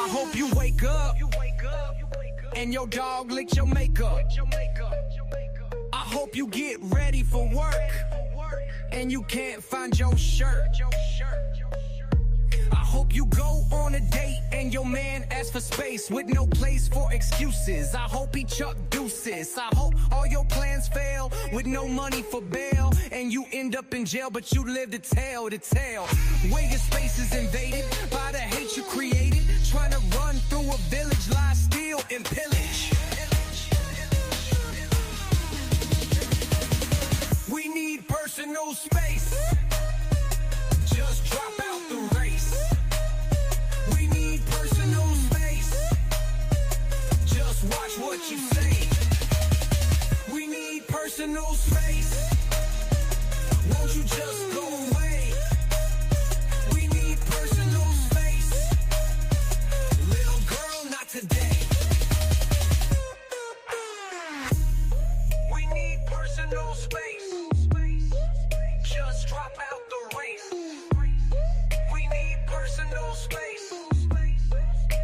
hope you wake up and your dog licked your makeup. I hope you get ready for work and you can't find your shirt. I hope you go on a date and your man asks for space with no place for excuses. I hope he chuck deuces. I hope all your plans fail with no money for bail and you end up in jail, but you live to tell the tale. Where your space is invaded by the hate you created, trying to run through a village, lie, steal, and pillage. We need personal space. Just drop out the race. We need personal space. Just watch what you say. We need personal space. Won't you just go away? We need personal space. Little girl, not today. We need personal space. Just drop out the race. We need personal space.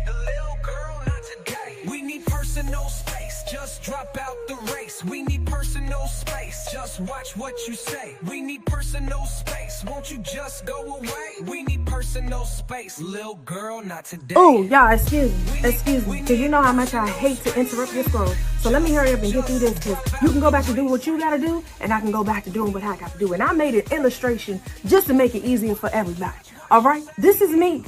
The little girl, not today. We need personal space. Just drop out the race. We need personal space. Just watch what you say. We need personal space. Won't you just go away? We need personal space. Little girl, not today. Oh, y'all, excuse me, because you know how much I hate to interrupt your scroll. So let me hurry up and get through this, because you can go back to do what you gotta do, and I can go back to doing what I gotta do. And I made an illustration just to make it easier for everybody. All right, this is me,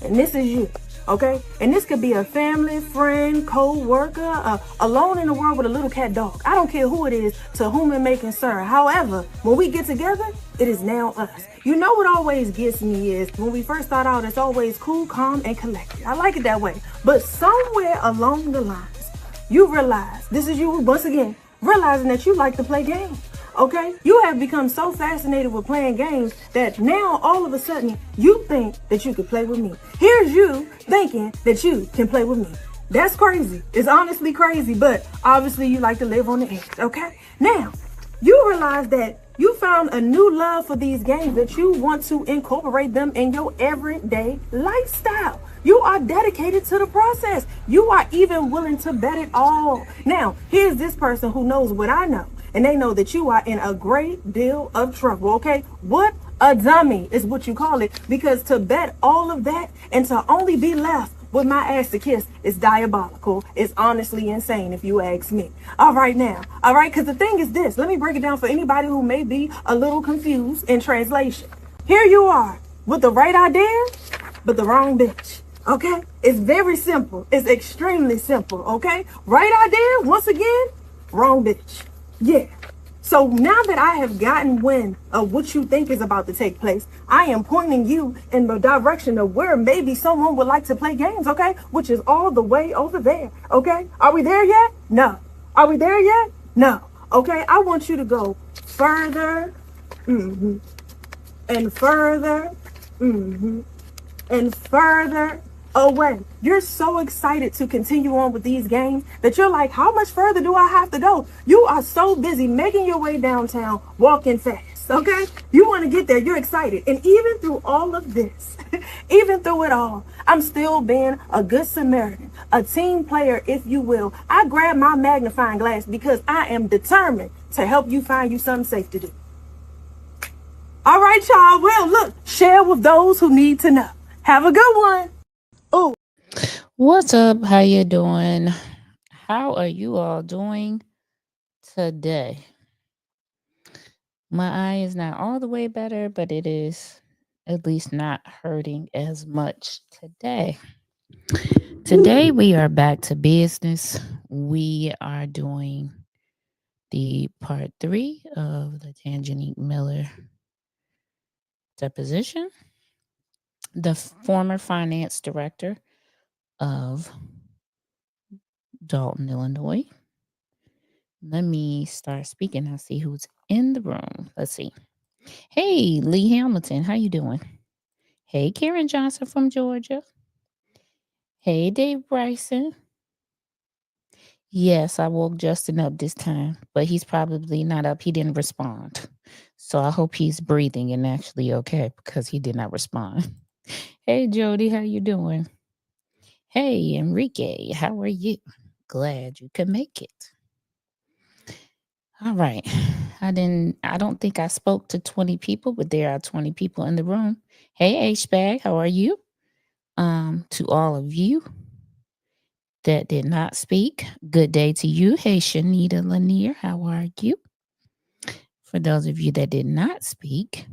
and this is you. Okay, and this could be a family, friend, co-worker, alone in the world with a little cat dog. I don't care who it is, to whom it may concern. However, when we get together, it is now us. You know what always gets me is when we first start out, it's always cool, calm, and collected. I like it that way. But somewhere along the lines, you realize, this is you once again, realizing that you like to play games. Okay, you have become so fascinated with playing games that now all of a sudden you think that you could play with me. Here's you thinking that you can play with me. That's crazy. It's honestly crazy, but obviously you like to live on the edge. Okay, now you realize that you found a new love for these games, that you want to incorporate them in your everyday lifestyle. You are dedicated to the process. You are even willing to bet it all. Now, here's this person who knows what I know. And they know that you are in a great deal of trouble, okay? What a dummy is what you call it. Because to bet all of that and to only be left with my ass to kiss is diabolical. It's honestly insane if you ask me. All right now. All right, because the thing is this. Let me break it down for anybody who may be a little confused in translation. Here you are with the right idea, but the wrong bitch. Okay? It's very simple. It's extremely simple, okay? Right idea, once again, wrong bitch. Yeah. So now that I have gotten wind of what you think is about to take place, I am pointing you in the direction of where maybe someone would like to play games, okay? Which is all the way over there, okay? Are we there yet? No. Are we there yet? No. Okay, I want you to go further, and further, and further away. You're so excited to continue on with these games that you're like, how much further do I have to go? You are so busy making your way downtown, walking fast, okay? You want to get there. You're excited. And even through all of this, even through it all, I'm still being a good Samaritan, a team player, if you will. I grab my magnifying glass because I am determined to help you find you something safe to do. All right, y'all. Well, look, share with those who need to know. Have a good one. Oh, What's up? How you doing? How are you all doing today? My eye is not all the way better, but it is at least not hurting as much today. Today we are back to business. We are doing the part 3 of the Tangenique Miller deposition. The former finance director of Dolton, Illinois. Let me start speaking. I'll see who's in the room. Let's see. Hey, Lee Hamilton, how you doing? Hey, Karen Johnson from Georgia. Hey, Dave Bryson. Yes, I woke Justin up this time, but he's probably not up. He didn't respond. So I hope he's breathing and actually okay because he did not respond. Hey, Jody, how you doing? Hey, Enrique, how are you? Glad you could make it. All right. I don't think I spoke to 20 people, but there are 20 people in the room. Hey, H-Bag, how are you? To all of you that did not speak, good day to you. Hey, Shanita Lanier, how are you? For those of you that did not speak,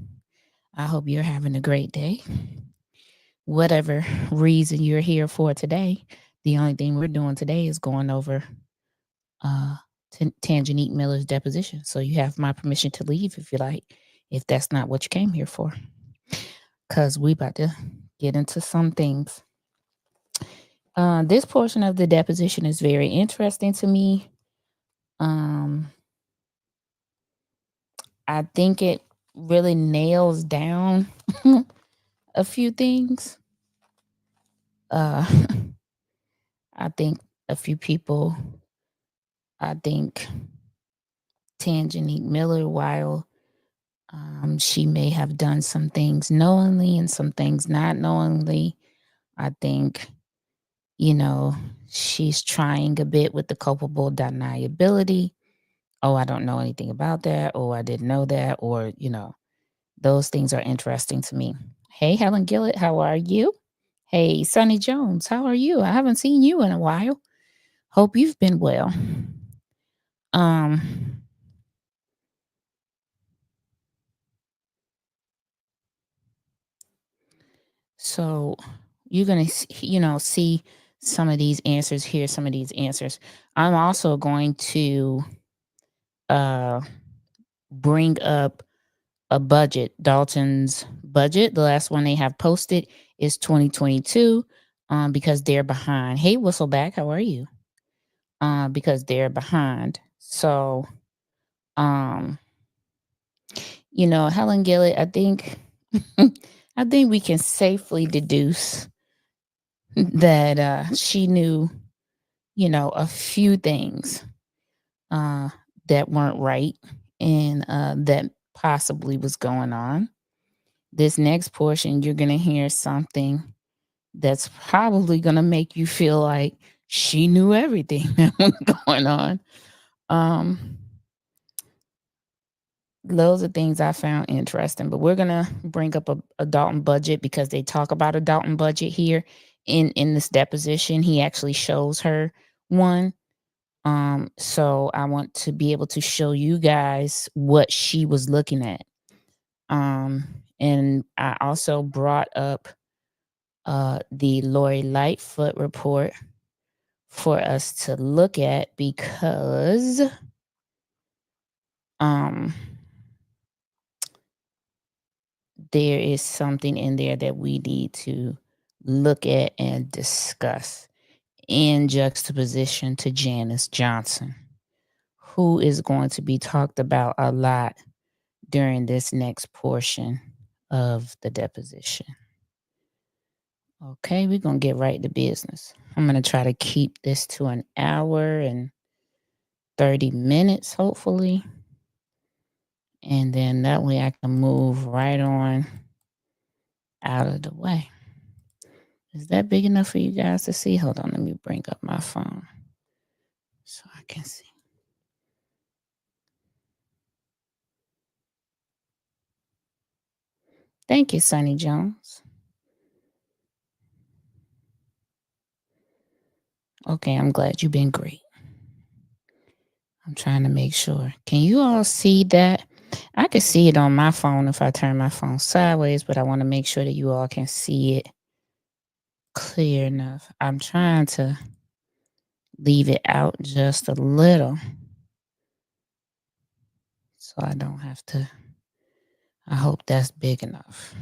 I hope you're having a great day. Whatever reason you're here for today, the only thing we're doing today is going over Tangenique Miller's deposition. So you have my permission to leave if you like, if that's not what you came here for. Because we about to get into some things. This portion of the deposition is very interesting to me. I think it really nails down a few things. I think a few people, I think Tangenique Miller, while she may have done some things knowingly and some things not knowingly, I think, she's trying a bit with the culpable deniability. Oh, I don't know anything about that. Oh, I didn't know that. Or, those things are interesting to me. Hey, Helen Gillett, how are you? Hey, Sonny Jones, how are you? I haven't seen you in a while. Hope you've been well. So you're going to, see some of these answers, hear some of these answers. I'm also going to bring up a budget, Dolton's budget. The last one they have posted is 2022 because they're behind. Hey, Whistleback, how are you? Because they're behind. So, Helen Gillett, I think we can safely deduce that she knew, a few things that weren't right and that possibly was going on. This next portion, you're going to hear something that's probably going to make you feel like she knew everything that was going on. Those are things I found interesting, but we're going to bring up a Dolton budget because they talk about a Dolton budget here in this deposition. He actually shows her one. So I want to be able to show you guys what she was looking at. And I also brought up the Lori Lightfoot report for us to look at because there is something in there that we need to look at and discuss in juxtaposition to Janice Johnson, who is going to be talked about a lot during this next portion of the deposition. Okay, we're going to get right to business. I'm going to try to keep this to an hour and 30 minutes, hopefully. And then that way I can move right on out of the way. Is that big enough for you guys to see? Hold on, let me bring up my phone so I can see. Thank you, Sonny Jones. Okay, I'm glad you've been great. I'm trying to make sure. Can you all see that? I can see it on my phone if I turn my phone sideways, but I want to make sure that you all can see it clear enough. I'm trying to leave it out just a little so I don't have to. I hope that's big enough.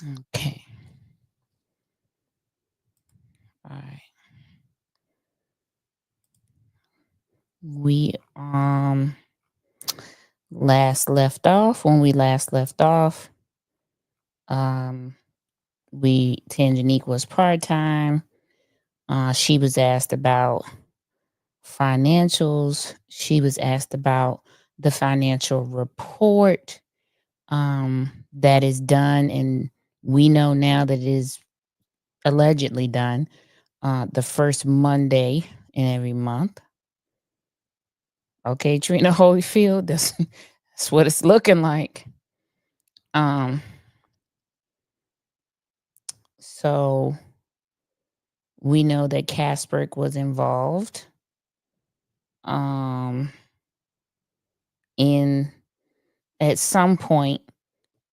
Okay. All right. We last left off Tangenique was part-time. She was asked about financials. She was asked about the financial report that is done, and we know now that it is allegedly done the first Monday in every month. Okay, Trina Holyfield, that's what it's looking like. So we know that Casperk was involved in at some point.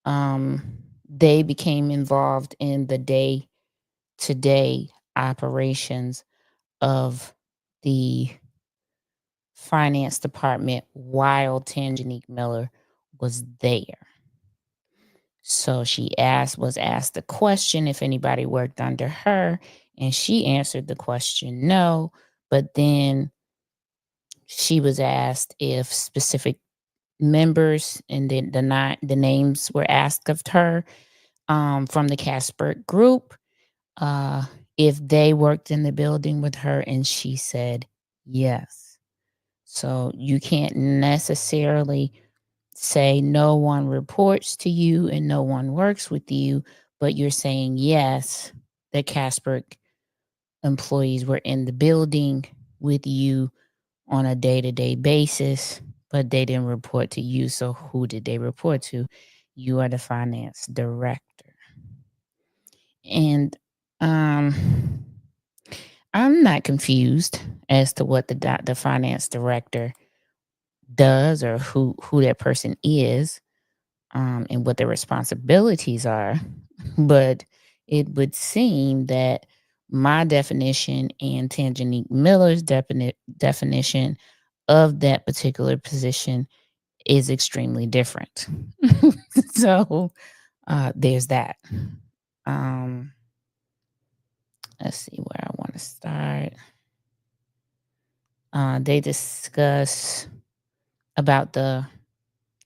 They became involved in the day-to-day operations of the finance department while Tangenique Miller was there. So she was asked the question if anybody worked under her, and she answered the question no. But then she was asked if specific members, and then the names were asked of her from the Casper group, if they worked in the building with her, and she said yes. So you can't necessarily say no one reports to you and no one works with you, but you're saying yes, the Casper employees were in the building with you on a day-to-day basis, but they didn't report to you. So who did they report to? You are the finance director. And I'm not confused as to what the finance director does or who that person is, and what their responsibilities are. But it would seem that my definition and Tangenique Miller's definition of that particular position is extremely different. So there's that. Let's see where I want to start. They discuss about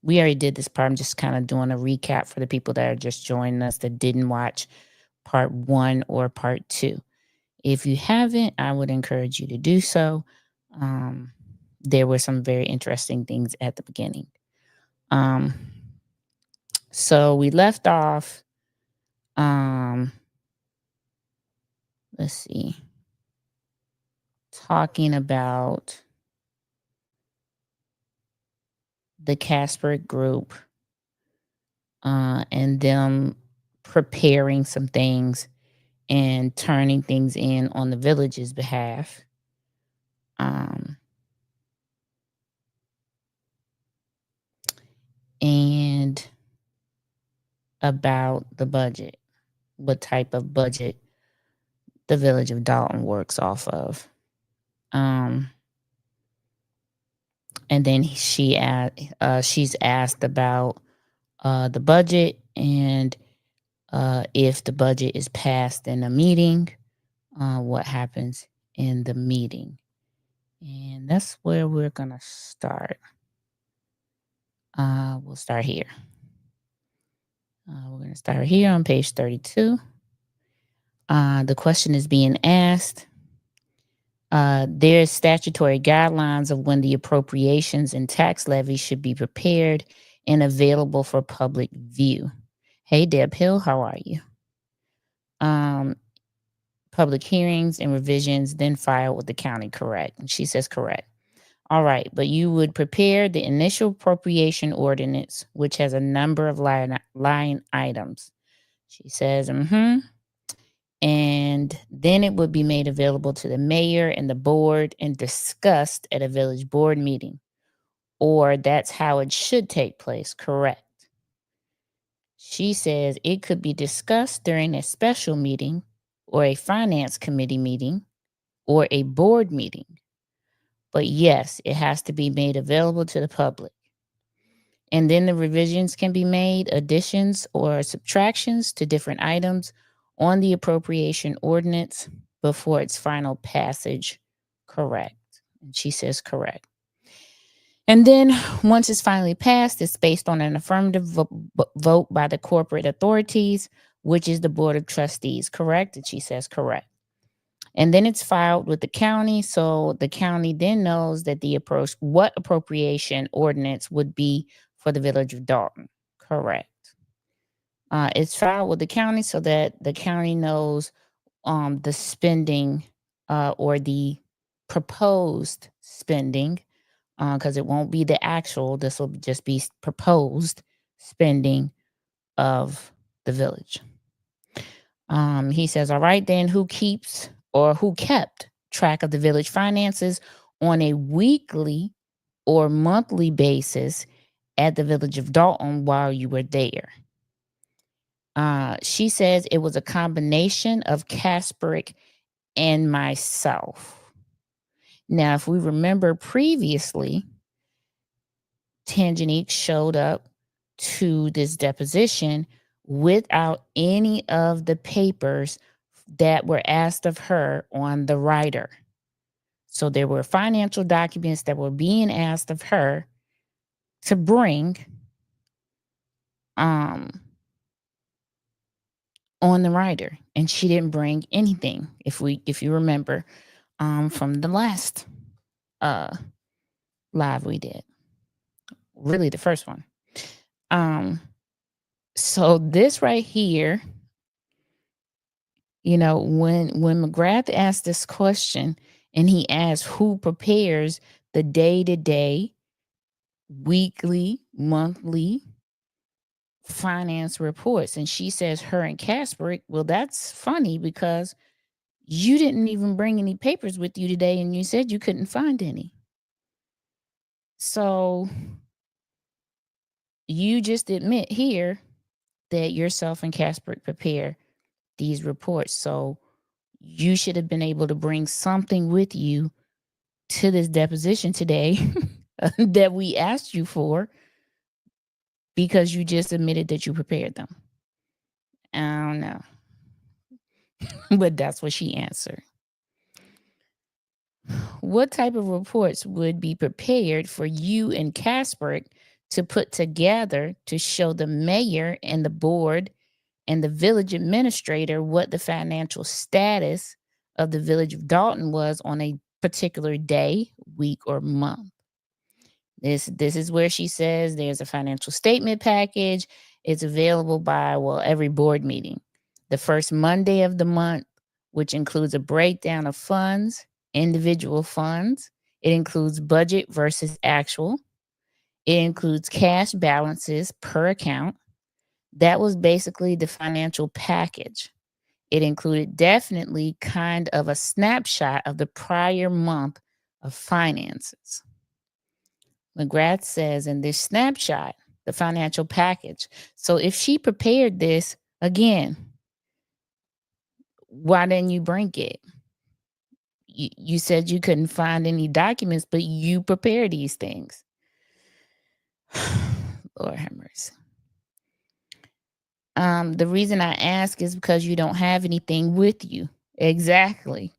we already did this part. I'm just kind of doing a recap for the people that are just joining us that didn't watch part 1 or part 2. If you haven't, I would encourage you to do so. There were some very interesting things at the beginning. So we left off, let's see, talking about the Casper group and them preparing some things and turning things in on the village's behalf. And about the budget, what type of budget the village of Dolton works off of. And then she's asked about the budget, and if the budget is passed in a meeting, what happens in the meeting. And that's where we're going to start. We'll start here. We're going to start here on page 32. The question is being asked. There's statutory guidelines of when the appropriations and tax levies should be prepared and available for public view. Hey, Deb Hill, how are you? Public hearings and revisions, then filed with the county, correct? And she says correct. All right, but you would prepare the initial appropriation ordinance, which has a number of line items. She says, and then it would be made available to the mayor and the board and discussed at a village board meeting. Or that's how it should take place, correct? She says it could be discussed during a special meeting or a finance committee meeting or a board meeting. But yes, it has to be made available to the public. And then the revisions can be made, additions or subtractions to different items on the appropriation ordinance before its final passage, correct? And she says correct. And then once it's finally passed, it's based on an affirmative vote by the corporate authorities, which is the Board of Trustees, correct? And she says correct. And then it's filed with the county, so the county then knows that what appropriation ordinance would be for the village of Dolton, correct? It's filed with the county so that the county knows the spending or the proposed spending, because it won't be the actual. This will just be proposed spending of the village. He says, all right, then who kept track of the village finances on a weekly or monthly basis at the village of Dolton while you were there? She says it was a combination of Kasperick and myself. Now, if we remember previously, Tangenique showed up to this deposition without any of the papers that were asked of her on the rider. So there were financial documents that were being asked of her to bring on the rider, and she didn't bring anything. If you remember from the last live we did, really the first one. So this right here, when McGrath asked this question and he asked who prepares the day-to-day, weekly, monthly finance reports, and she says her and Kasperick, well, that's funny because you didn't even bring any papers with you today and you said you couldn't find any. So you just admit here that yourself and Kasperick prepare these reports. So you should have been able to bring something with you to this deposition today that we asked you for, because you just admitted that you prepared them. I don't know. But that's what she answered. What type of reports would be prepared for you and Kasperick to put together to show the mayor and the board and the village administrator what the financial status of the village of Dolton was on a particular day, week, or month? This is where she says there's a financial statement package. It's available by, every board meeting. The first Monday of the month, which includes a breakdown of funds, individual funds. It includes budget versus actual. It includes cash balances per account. That was basically the financial package. It included definitely kind of a snapshot of the prior month of finances. McGrath says in this snapshot, the financial package. So if she prepared this, again, why didn't you bring it? You said you couldn't find any documents, but you prepared these things. Lord have mercy. The reason I ask is because you don't have anything with you. Exactly.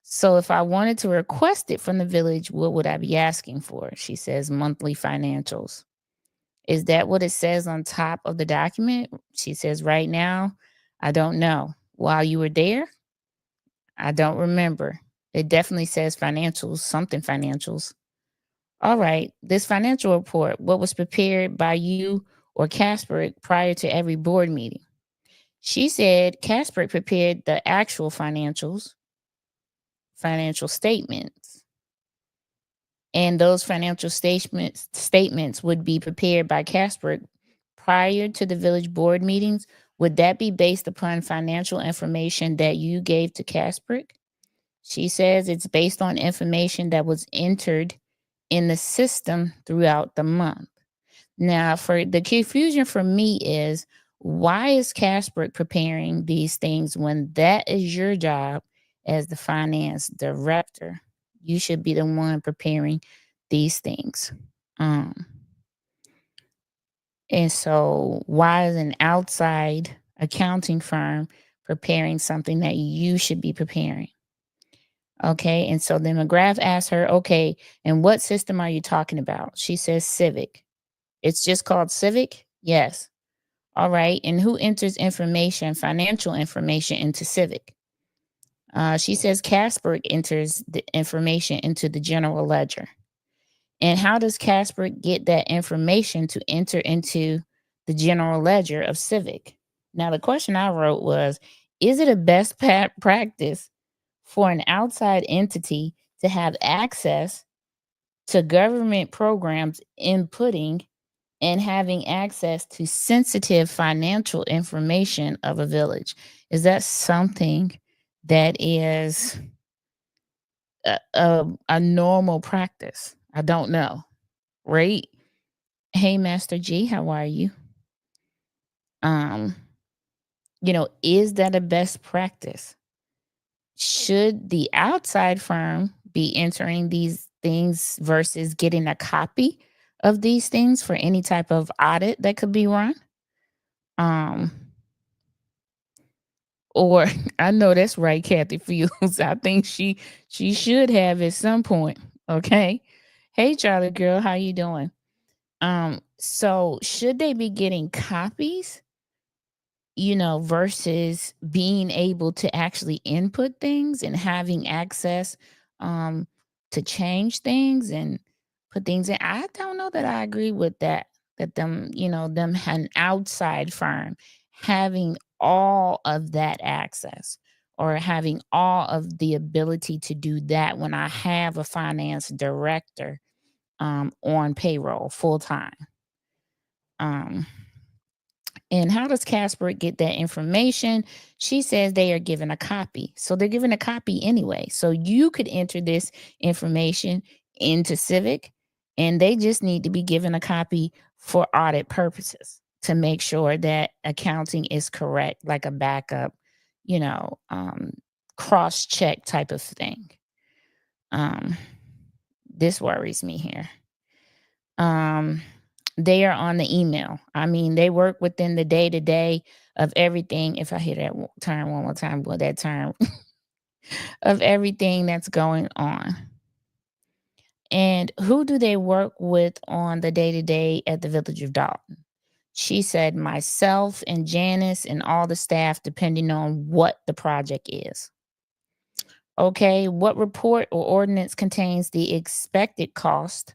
So if I wanted to request it from the village, what would I be asking for? She says monthly financials. Is that what it says on top of the document? She says right now, I don't know. While you were there, I don't remember. It definitely says financials, something financials. All right, this financial report, what was prepared by you or Kasperick prior to every board meeting? She said Kasperick prepared the actual financial statements. And those financial statements would be prepared by Kasperick prior to the village board meetings. Would that be based upon financial information that you gave to Kasperick? She says it's based on information that was entered in the system throughout the month. Now, for the confusion for me is, why is Kasperick preparing these things when that is your job as the finance director? You should be the one preparing these things. And so why is an outside accounting firm preparing something that you should be preparing? Okay, and so then McGrath asked her, okay, and what system are you talking about? She says Civic. It's just called Civic? Yes. All right, and who enters information, financial information, into Civic? She says Kasperick enters the information into the general ledger. And how does Kasperick get that information to enter into the general ledger of Civic? Now, the question I wrote was, Is it a best practice for an outside entity to have access to government programs inputting and having access to sensitive financial information of a village? Is that something that is a normal practice? I don't know, right? Hey, Master G, how are you? Um, is that a best practice? Should the outside firm be entering these things versus getting a copy of these things for any type of audit that could be run? Um, or I know that's right, Kathy Fields. I think she should have at some point. Okay. Hey, Charlie girl, how you doing? So should they be getting copies, versus being able to actually input things and having access um to change things and put things in? I don't know that I agree with that. That them an outside firm having all of that access or having all of the ability to do that when I have a finance director on payroll full time. Um and how does Casper get that information? She says they are given a copy. So they're given a copy anyway. So you could enter this information into Civic and they just need to be given a copy for audit purposes to make sure that accounting is correct, like a backup, you know, um, cross check type of thing. Um, this worries me here. Um, they are on the email. I mean, they work within the day to day of everything. If I hear that term one more time, well, that term of everything that's going on. And who do they work with on the day to day at the Village of Dolton? She said, myself and Janice and all the staff, depending on what the project is. Okay, what report or ordinance contains the expected cost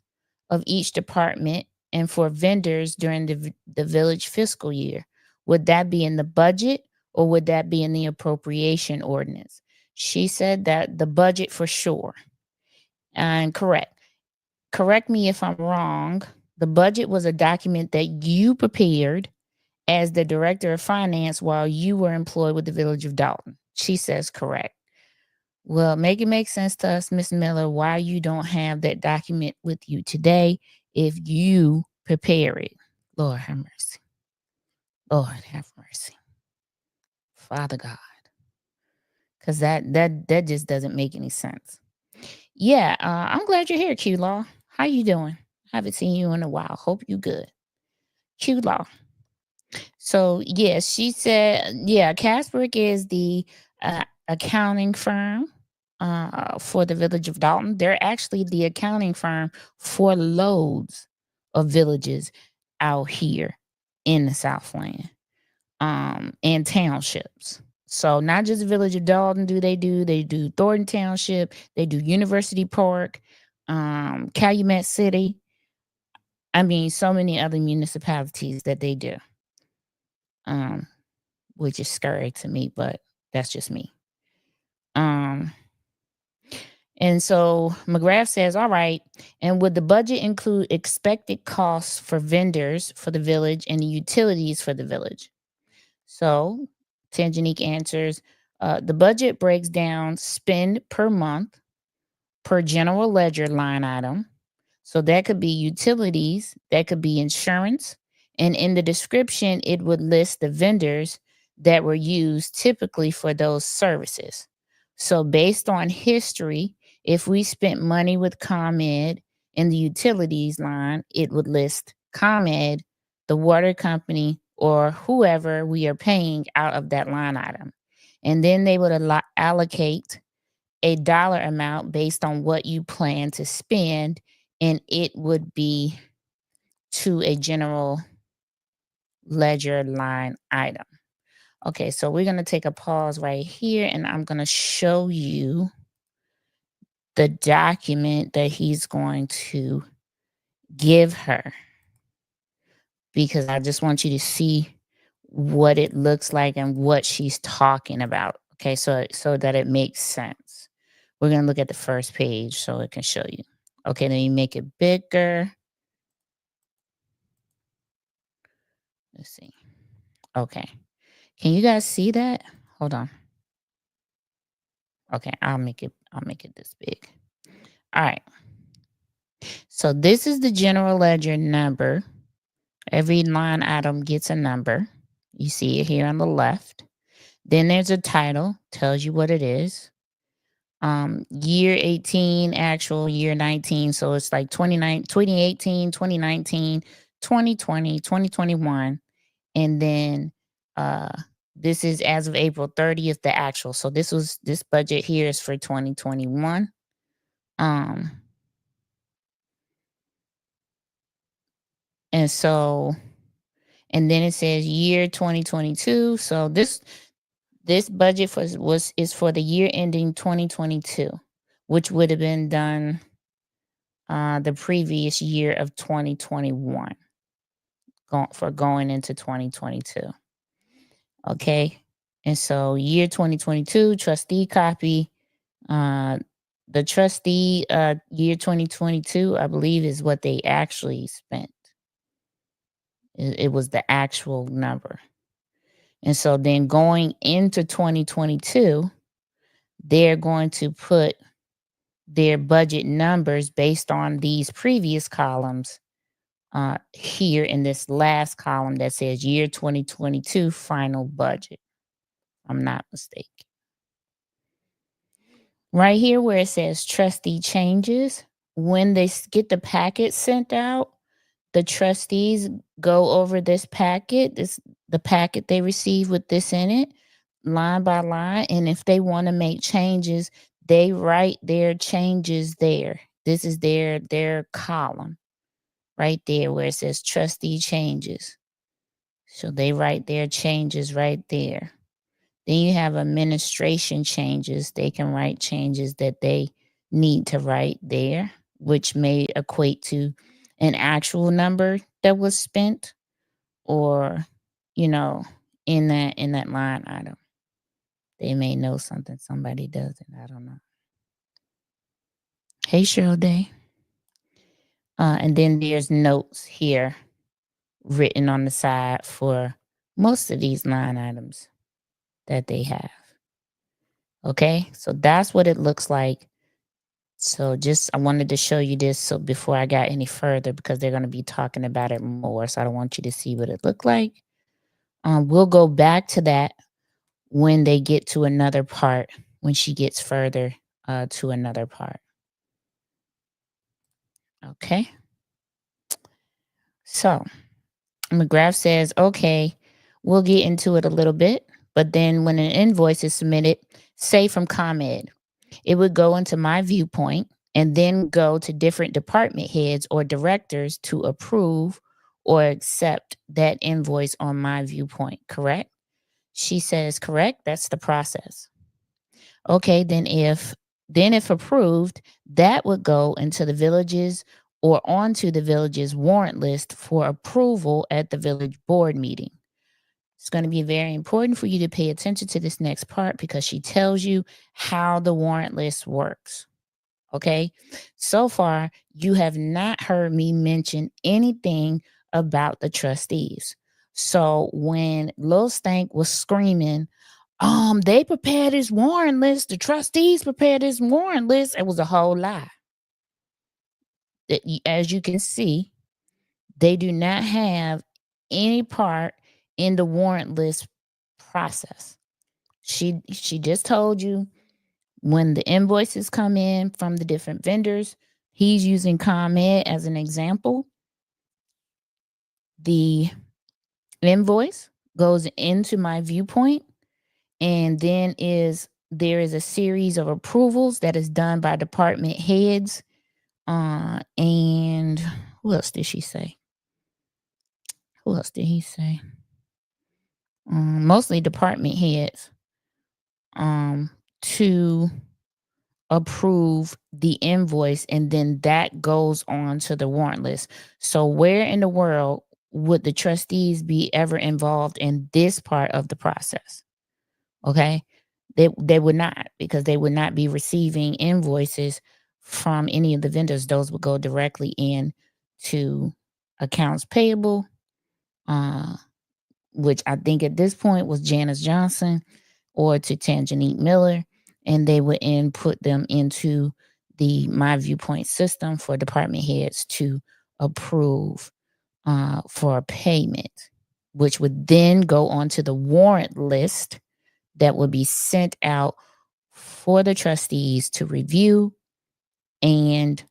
of each department and for vendors during the village fiscal year? Would that be in the budget or would that be in the appropriation ordinance? She said that the budget for sure. And correct me if I'm wrong. The budget was a document that you prepared as the director of finance while you were employed with the Village of Dolton. She says correct. Well, make it make sense to us, Miss Miller, why you don't have that document with you today if you prepare it. Lord have mercy. Lord have mercy. Father God. Because that just doesn't make any sense. Yeah, I'm glad you're here, Q Law. How you doing? Haven't seen you in a while. Hope you good. Q Law. So yeah, she said, yeah, Casbrick is the accounting firm for the Village of Dolton. They're actually the accounting firm for loads of villages out here in the Southland and townships. So not just Village of Dolton they do Thornton Township, they do University Park, Calumet City. I mean, so many other municipalities that they do. Which is scary to me, but that's just me. And so McGrath says, all right, and would the budget include expected costs for vendors for the village and the utilities for the village? So Tangenique answers, the budget breaks down spend per month per general ledger line item. So that could be utilities, that could be insurance. And in the description, it would list the vendors that were used typically for those services. So based on history, if we spent money with ComEd in the utilities line, it would list ComEd, the water company, or whoever we are paying out of that line item. And then they would allocate a dollar amount based on what you plan to spend, and it would be to a general ledger line item. Okay, so we're going to take a pause right here, and I'm going to show you the document that he's going to give her, because I just want you to see what it looks like and what she's talking about. Okay, so that it makes sense. We're going to look at the first page so it can show you. Okay, then you make it bigger. Let's see. Okay. Can you guys see that? Hold on. Okay, I'll make it this big. All right. So this is the general ledger number. Every line item gets a number. You see it here on the left. Then there's a title, tells you what it is. Year 18, actual year 19. So it's like 2018, 2019, 2020, 2021. And then this is as of April 30th, the actual. So this budget here is for 2021. And so, and then it says year 2022. So this budget is for the year ending 2022, which would have been done the previous year of 2021 going into 2022. Okay. And so year 2022 trustee copy, the trustee year 2022, I believe, is what they actually spent. It was the actual number. And so then going into 2022, they're going to put their budget numbers based on these previous columns here in this last column that says year 2022 final budget. I'm not mistaken. Right here where it says trustee changes, when they get the packet sent out, the trustees go over this packet, the packet they receive with this in it, line by line. And if they want to make changes, they write their changes there. This is their column right there where it says trustee changes. So they write their changes right there. Then you have administration changes. They can write changes that they need to write there, which may equate to an actual number that was spent, or, in that line item. They may know something somebody doesn't. I don't know. Hey, Cheryl Day. And then there's notes here written on the side for most of these line items that they have. Okay, so that's what it looks like. So I wanted to show you this so before I got any further, because they're going to be talking about it more. So I don't want you to see what it looked like. We'll go back to that when they get to another part, when she gets further to another part. Okay. So McGrath says, okay, we'll get into it a little bit. But then when an invoice is submitted, say from ComEd, it would go into My Viewpoint and then go to different department heads or directors to approve or accept that invoice on My Viewpoint, correct? She says, correct, that's the process. Okay, then if approved, that would go into the villages or onto the village's warrant list for approval at the village board meeting. It's going to be very important for you to pay attention to this next part, because she tells you how the warrant list works. Okay, so far you have not heard me mention anything about the trustees. So when Lil Stank was screaming, they prepared his warrant list, the trustees prepared his warrant list, it was a whole lie. As you can see, they do not have any part in the warrant list process. She just told you when the invoices come in from the different vendors, he's using ComEd as an example. The invoice goes into My Viewpoint, and then there is a series of approvals that is done by department heads. And who else did she say? Who else did he say? Mostly department heads to approve the invoice, and then that goes on to the warrant list. So where in the world would the trustees be ever involved in this part of the process? Okay. They would not, because they would not be receiving invoices from any of the vendors. Those would go directly in to accounts payable, uh, which I think at this point was Janice Johnson, or to Tanjanite Miller, and they would input them into the My Viewpoint system for department heads to approve for payment, which would then go onto the warrant list that would be sent out for the trustees to review and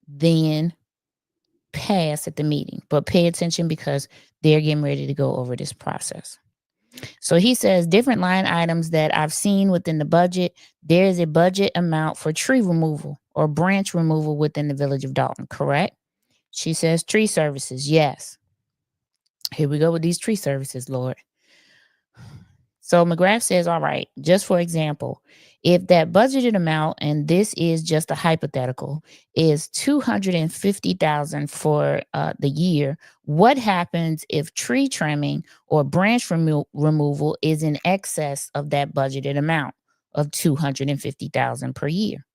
then pass at the meeting. But pay attention, because they're getting ready to go over this process. So he says, different line items that I've seen within the budget. There is a budget amount for tree removal or branch removal within the village of Dolton, correct? She says, tree services. Yes. Here we go with these tree services, Lord. So McGrath says, all right, just for example, if that budgeted amount, and this is just a hypothetical, is $250,000 for the year, what happens if tree trimming or branch removal is in excess of that budgeted amount of $250,000 per year?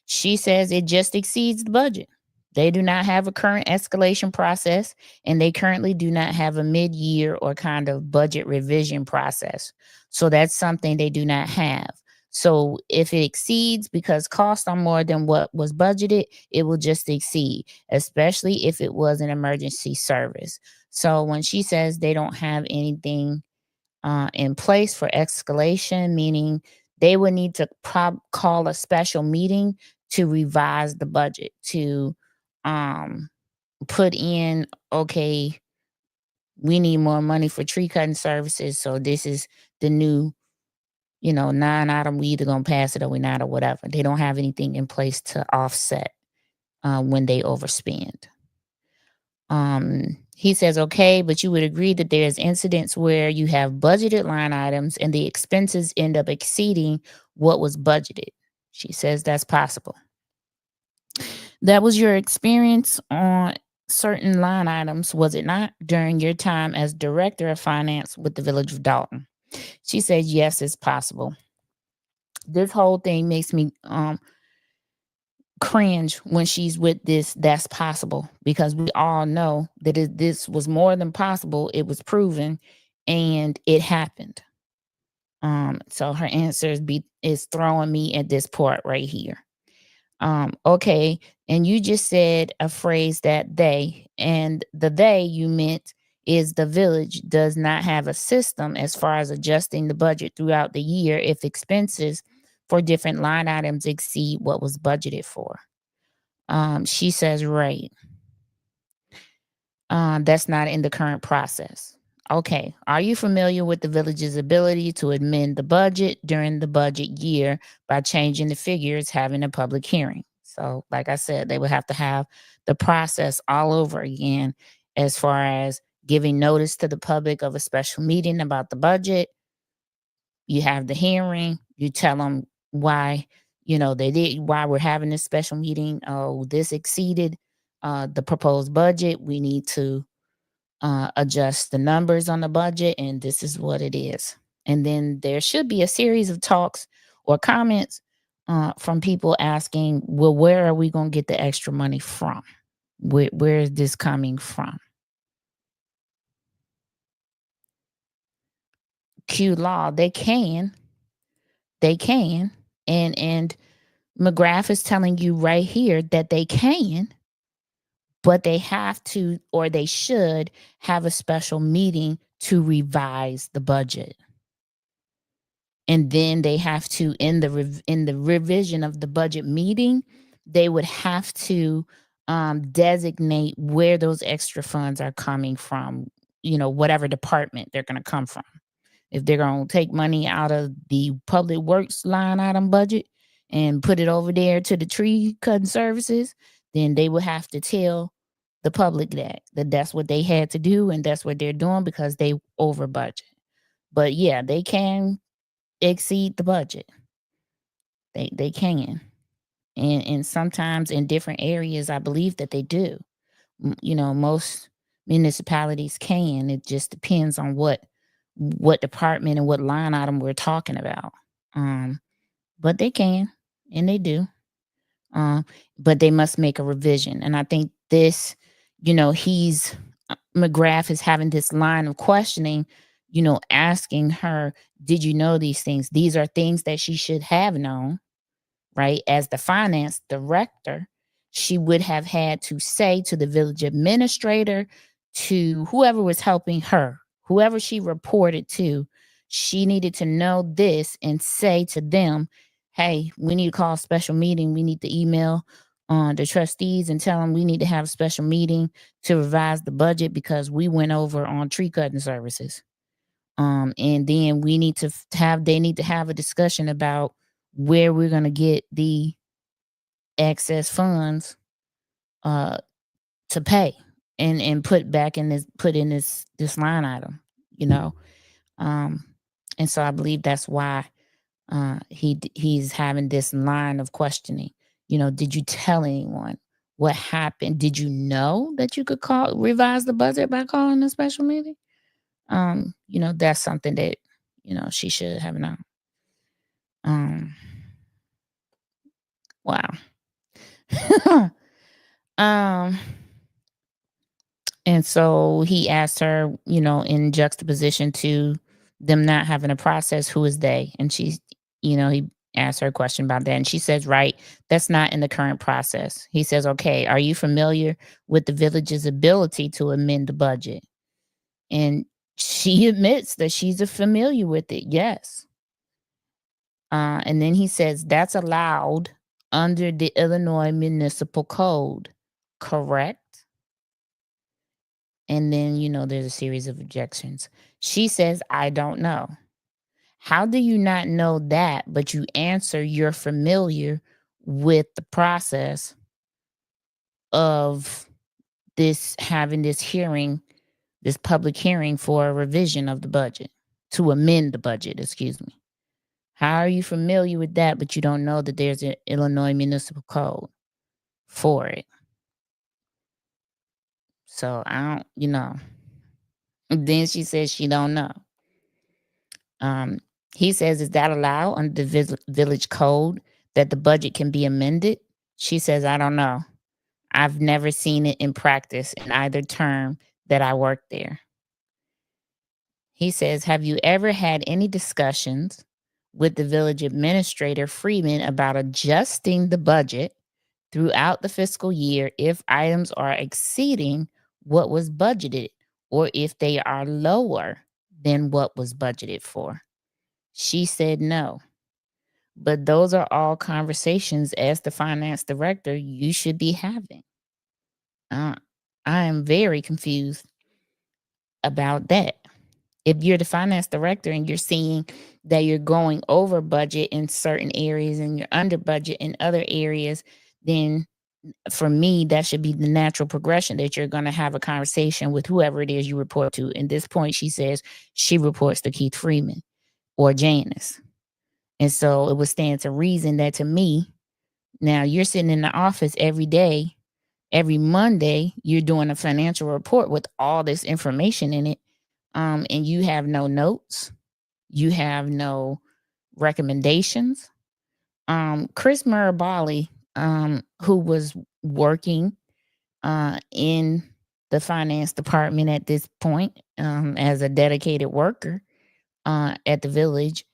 She says it just exceeds the budget. They do not have a current escalation process, and they currently do not have a mid-year or kind of budget revision process. So that's something they do not have. So if it exceeds because costs are more than what was budgeted, it will just exceed, especially if it was an emergency service. So when she says they don't have anything in place for escalation, meaning they would need to call a special meeting to revise the budget, to put in, okay, we need more money for tree cutting services. So this is the new, 9 item. We either gonna pass it or we're not, or whatever. They don't have anything in place to offset when they overspend. He says, okay, but you would agree that there's incidents where you have budgeted line items and the expenses end up exceeding what was budgeted. She says that's possible. That was your experience on certain line items, was it not, during your time as director of finance with the village of Dolton? She said, yes, it's possible. This whole thing makes me cringe when she's with this, that's possible, because we all know that this was more than possible. It was proven and it happened. So her answer is throwing me at this part right here. Okay, and you just said a phrase that they, and the they you meant is the village does not have a system as far as adjusting the budget throughout the year if expenses for different line items exceed what was budgeted for. She says, right. That's not in the current process. Okay. Are you familiar with the village's ability to amend the budget during the budget year by changing the figures, having a public hearing? So, like I said, they would have to have the process all over again, as far as giving notice to the public of a special meeting about the budget. You have the hearing, you tell them why, why we're having this special meeting. Oh, this exceeded the proposed budget. We need to adjust the numbers on the budget, and this is what it is. And then there should be a series of talks or comments from people asking, well, where are we going to get the extra money from? Where is this coming from? Q law, they can, and McGrath is telling you right here that they can, but they have to, or they should have a special meeting to revise the budget. And then they have to, in the revision of the budget meeting, they would have to designate where those extra funds are coming from, whatever department they're going to come from. If they're going to take money out of the public works line item budget and put it over there to the tree cutting services, then they would have to tell the public that that's what they had to do, and that's what they're doing because they over budget. But yeah, they can exceed the budget. They can. And sometimes in different areas, I believe that they do. Most municipalities can. It just depends on what department and what line item we're talking about. But they can, and they do. But they must make a revision. And I think this, he's McGrath is having this line of questioning, asking her, did you know these things? These are things that she should have known, right? As the finance director, she would have had to say to the village administrator, to whoever was helping her, whoever she reported to, she needed to know this and say to them, hey, we need to call a special meeting. We need to email the trustees and tell them we need to have a special meeting to revise the budget because we went over on tree cutting services. And then we need to they need to have a discussion about where we're going to get the excess funds to pay and put in this line item, and so I believe that's why he's having this line of questioning. Did you tell anyone what happened? Did you know that you could revise the budget by calling a special meeting? That's something that she should have known. Wow. And so he asked her, in juxtaposition to them not having a process, who is they? And she, he asked her a question about that. And she says, right, that's not in the current process. He says, okay, are you familiar with the village's ability to amend the budget? And she admits that she's familiar with it. Yes. And then he says, that's allowed under the Illinois Municipal Code, correct? And then, there's a series of objections. She says, I don't know. How do you not know that, but you answer you're familiar with the process of having this hearing, this public hearing for a revision of the budget, to amend the budget, excuse me. How are you familiar with that, but you don't know that there's an Illinois Municipal Code for it? So I don't, Then she says she don't know. He says, is that allowed under the village code that the budget can be amended? She says, I don't know. I've never seen it in practice in either term that I worked there. He says, have you ever had any discussions with the village administrator, Freeman, about adjusting the budget throughout the fiscal year if items are exceeding what was budgeted or if they are lower than what was budgeted for? She said no. But those are all conversations as the finance director you should be having. I am very confused about that. If you're the finance director and you're seeing that you're going over budget in certain areas and you're under budget in other areas, then for me, that should be the natural progression, that you're going to have a conversation with whoever it is you report to. At this point, she says she reports to Keith Freeman or Janice. And so it would stand to reason that, to me, now you're sitting in the office every day, every Monday, you're doing a financial report with all this information in it. And you have no notes. You have no recommendations. Chris Mirabali, who was working in the finance department at this point as a dedicated worker at the village,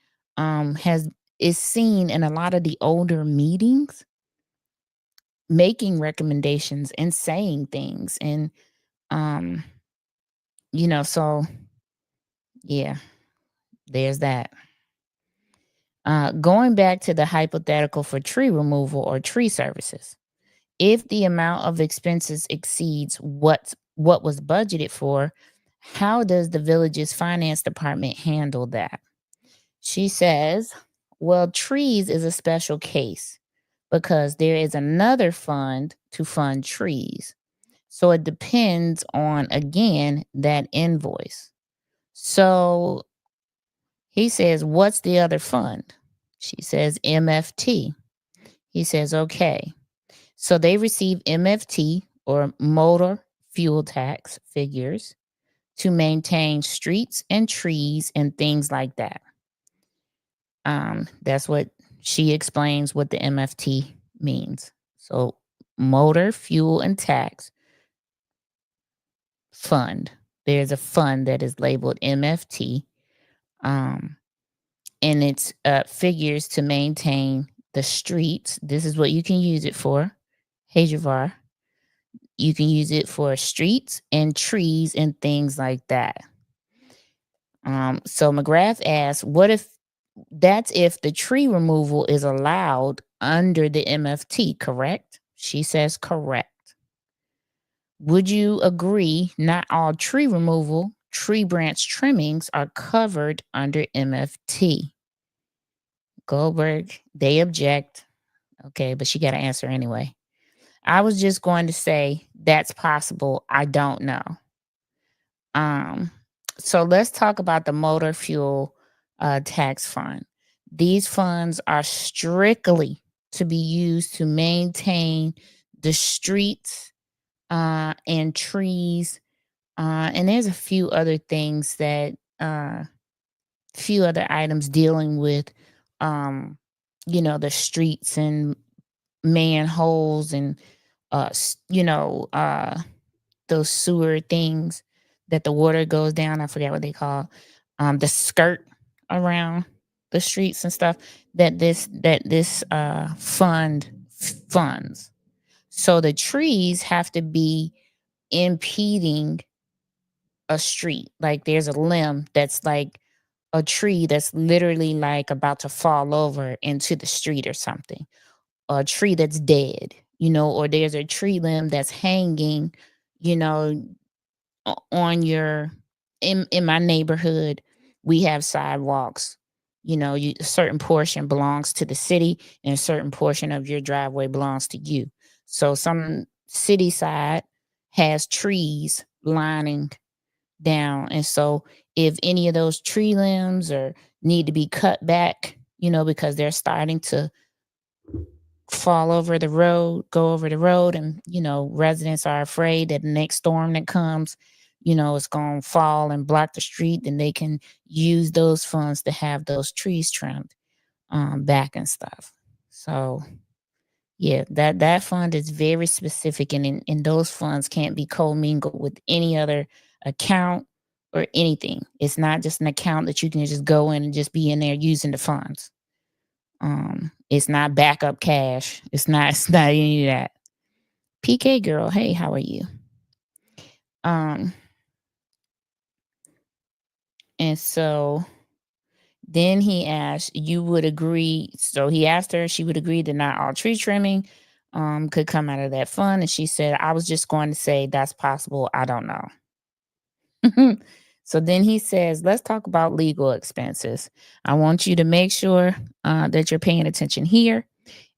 is seen in a lot of the older meetings making recommendations and saying things. And so yeah, there's that. Going back to the hypothetical for tree removal or tree services, if the amount of expenses exceeds what was budgeted for, how does the village's finance department handle that? She says, well, trees is a special case because there is another fund to fund trees. So it depends on, again, that invoice. So he says, what's the other fund? She says, MFT. He says, okay. So they receive MFT, or motor fuel tax figures to maintain streets and trees and things like that. That's what she explains what the MFT means. So, motor fuel and tax fund. There's a fund that is labeled MFT, and it's figures to maintain the streets. This is what you can use it for. Hey, Javar. You can use it for streets and trees and things like that. So McGrath asks, what if that's if the tree removal is allowed under the MFT, correct? She says correct. Would you agree not all tree removal, tree branch trimmings are covered under MFT? Goldberg, they object. Okay, but she got to answer anyway. I was just going to say that's possible. I don't know. So let's talk about the motor fuel tax fund. These funds are strictly to be used to maintain the streets and trees. And there's a few other things that, few other items dealing with, the streets and manholes and, those sewer things that the water goes down. I forget what they call, the skirt around the streets and stuff that this fund funds. So the trees have to be impeding a street. Like there's a limb that's like a tree that's literally like about to fall over into the street or something. A tree that's dead, or there's a tree limb that's hanging, you know, on your in my neighborhood, we have sidewalks. A certain portion belongs to the city and a certain portion of your driveway belongs to you. So some city side has trees lining down. And so if any of those tree limbs or need to be cut back, because they're starting to fall over the road, go over the road, and residents are afraid that the next storm that comes, it's going to fall and block the street, then they can use those funds to have those trees trimmed back and stuff. So yeah, that fund is very specific, and those funds can't be commingled with any other account or anything. It's not just an account that you can just go in and just be in there using the funds. It's not backup cash. It's not any of that. PK girl, hey, how are you? And so then he asked, you would agree. So he asked her, she would agree that not all tree trimming could come out of that fund. And she said, I was just going to say that's possible. I don't know. So then he says, let's talk about legal expenses. I want you to make sure that you're paying attention here.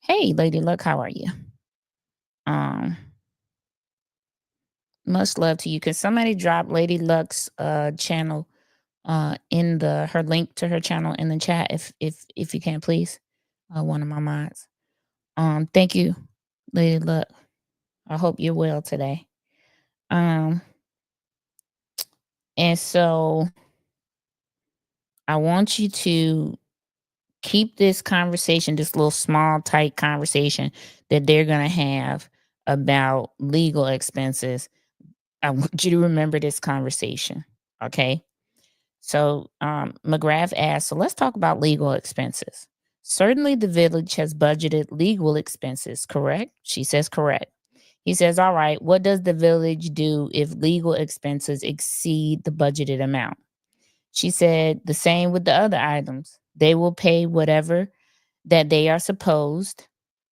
Hey, Lady Luck, how are you? Much love to you. Can somebody drop Lady Luck's channel in her link to her channel in the chat if you can, please? One of my mods. Thank you, Lady Luck. I hope you're well today. And so I want you to keep this conversation, this little small, tight conversation that they're going to have about legal expenses. I want you to remember this conversation, okay? So McGrath asked, so let's talk about legal expenses. Certainly the village has budgeted legal expenses, correct? She says correct. He says, all right, what does the village do if legal expenses exceed the budgeted amount? She said the same with the other items. They will pay whatever that they are supposed,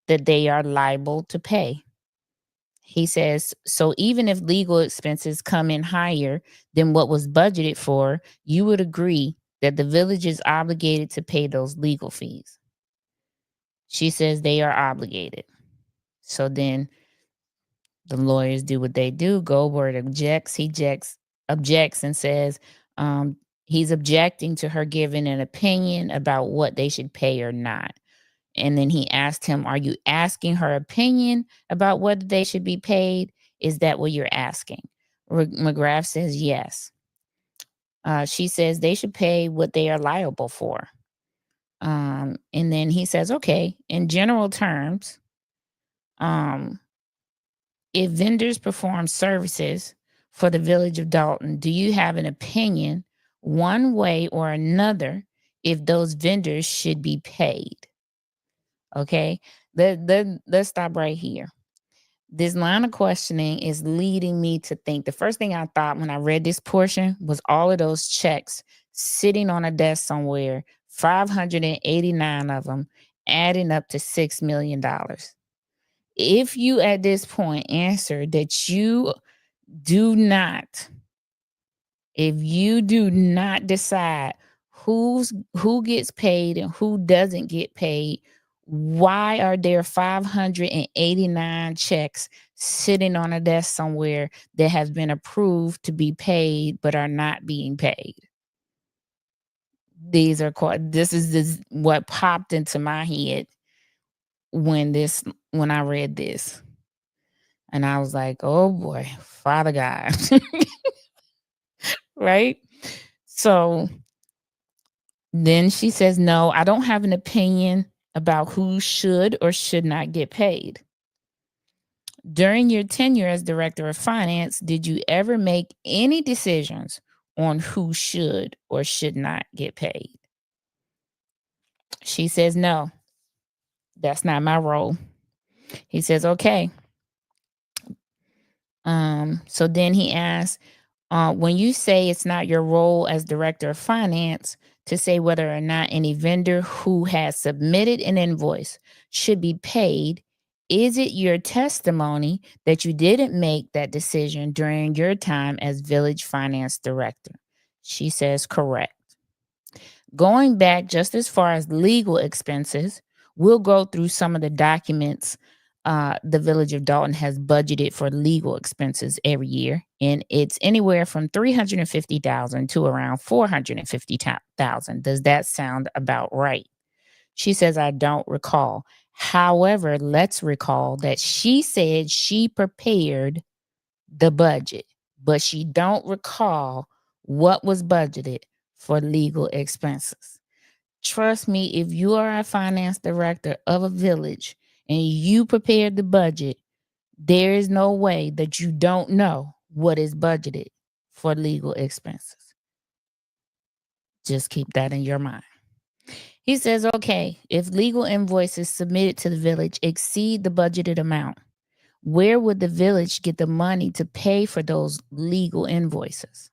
that they are liable to pay. He says, so even if legal expenses come in higher than what was budgeted for, you would agree that the village is obligated to pay those legal fees. She says they are obligated. So then the lawyers do what they do. Goldberg objects. He objects and says he's objecting to her giving an opinion about what they should pay or not. And then he asked him, are you asking her opinion about whether they should be paid? Is that what you're asking? McGrath says yes. She says they should pay what they are liable for. And then he says, okay, in general terms, if vendors perform services for the village of Dolton, do you have an opinion one way or another if those vendors should be paid? Okay, let's stop right here. This line of questioning is leading me to think the first thing I thought when I read this portion was all of those checks sitting on a desk somewhere, 589 of them, adding up to $6 million. If you at this point answer that you do not, if you do not decide who gets paid and who doesn't get paid, why are there 589 checks sitting on a desk somewhere that have been approved to be paid but are not being paid? This is what popped into my head when I read this. And I was like, oh boy, Father God. Right? So then she says, no, I don't have an opinion about who should or should not get paid. During your tenure as director of finance, did you ever make any decisions on who should or should not get paid? She says, no, that's not my role. He says, okay. So then he asks, when you say it's not your role as director of finance to say whether or not any vendor who has submitted an invoice should be paid, is it your testimony that you didn't make that decision during your time as village finance director? She says correct. Going back just as far as legal expenses, we'll go through some of the documents the village of Dolton has budgeted for legal expenses every year, and it's anywhere from $350,000 to around $450,000. Does that sound about right? She says, I don't recall. However, let's recall that she said she prepared the budget, but she don't recall what was budgeted for legal expenses. Trust me, if you are a finance director of a village and you prepared the budget, there is no way that you don't know what is budgeted for legal expenses. Just keep that in your mind. He says, okay, if legal invoices submitted to the village exceed the budgeted amount, where would the village get the money to pay for those legal invoices?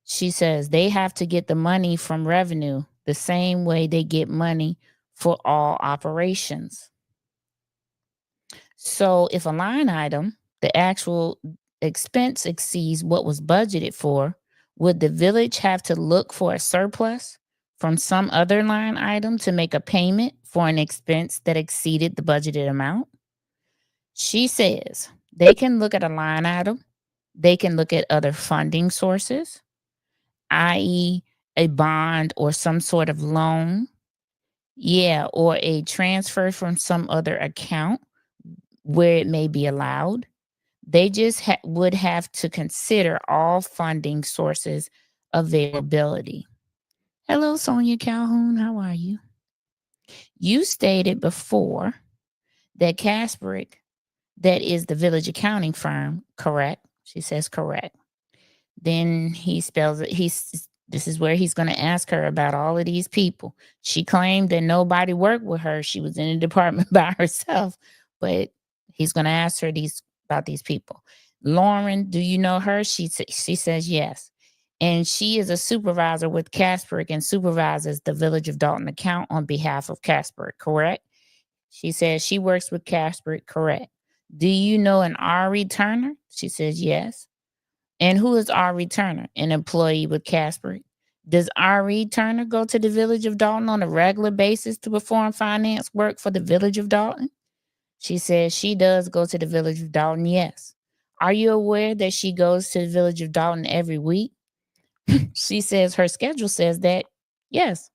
She says they have to get the money from revenue the same way they get money for all operations. So if a line item, the actual expense exceeds what was budgeted for, would the village have to look for a surplus from some other line item to make a payment for an expense that exceeded the budgeted amount? She says they can look at a line item, they can look at other funding sources, i.e., a bond or some sort of loan, or a transfer from some other account where it may be allowed. They just would have to consider all funding sources availability. Hello, Sonia Calhoun. How are you? You stated before that Casperick, that is the village accounting firm, correct? She says correct. Then he spells it. This is where he's going to ask her about all of these people. She claimed that nobody worked with her. She was in a department by herself, but he's going to ask her about these people. Lauren, do you know her? She says yes. And she is a supervisor with Casperick and supervises the Village of Dolton account on behalf of Casperick, correct? She says she works with Casperick, correct. Do you know an R.E. Turner? She says yes. And who is R.E. Turner? An employee with Casperick. Does R.E. Turner go to the Village of Dolton on a regular basis to perform finance work for the Village of Dolton? She says she does go to the Village of Dolton, yes. Are you aware that she goes to the Village of Dolton every week? She says her schedule says that, yes.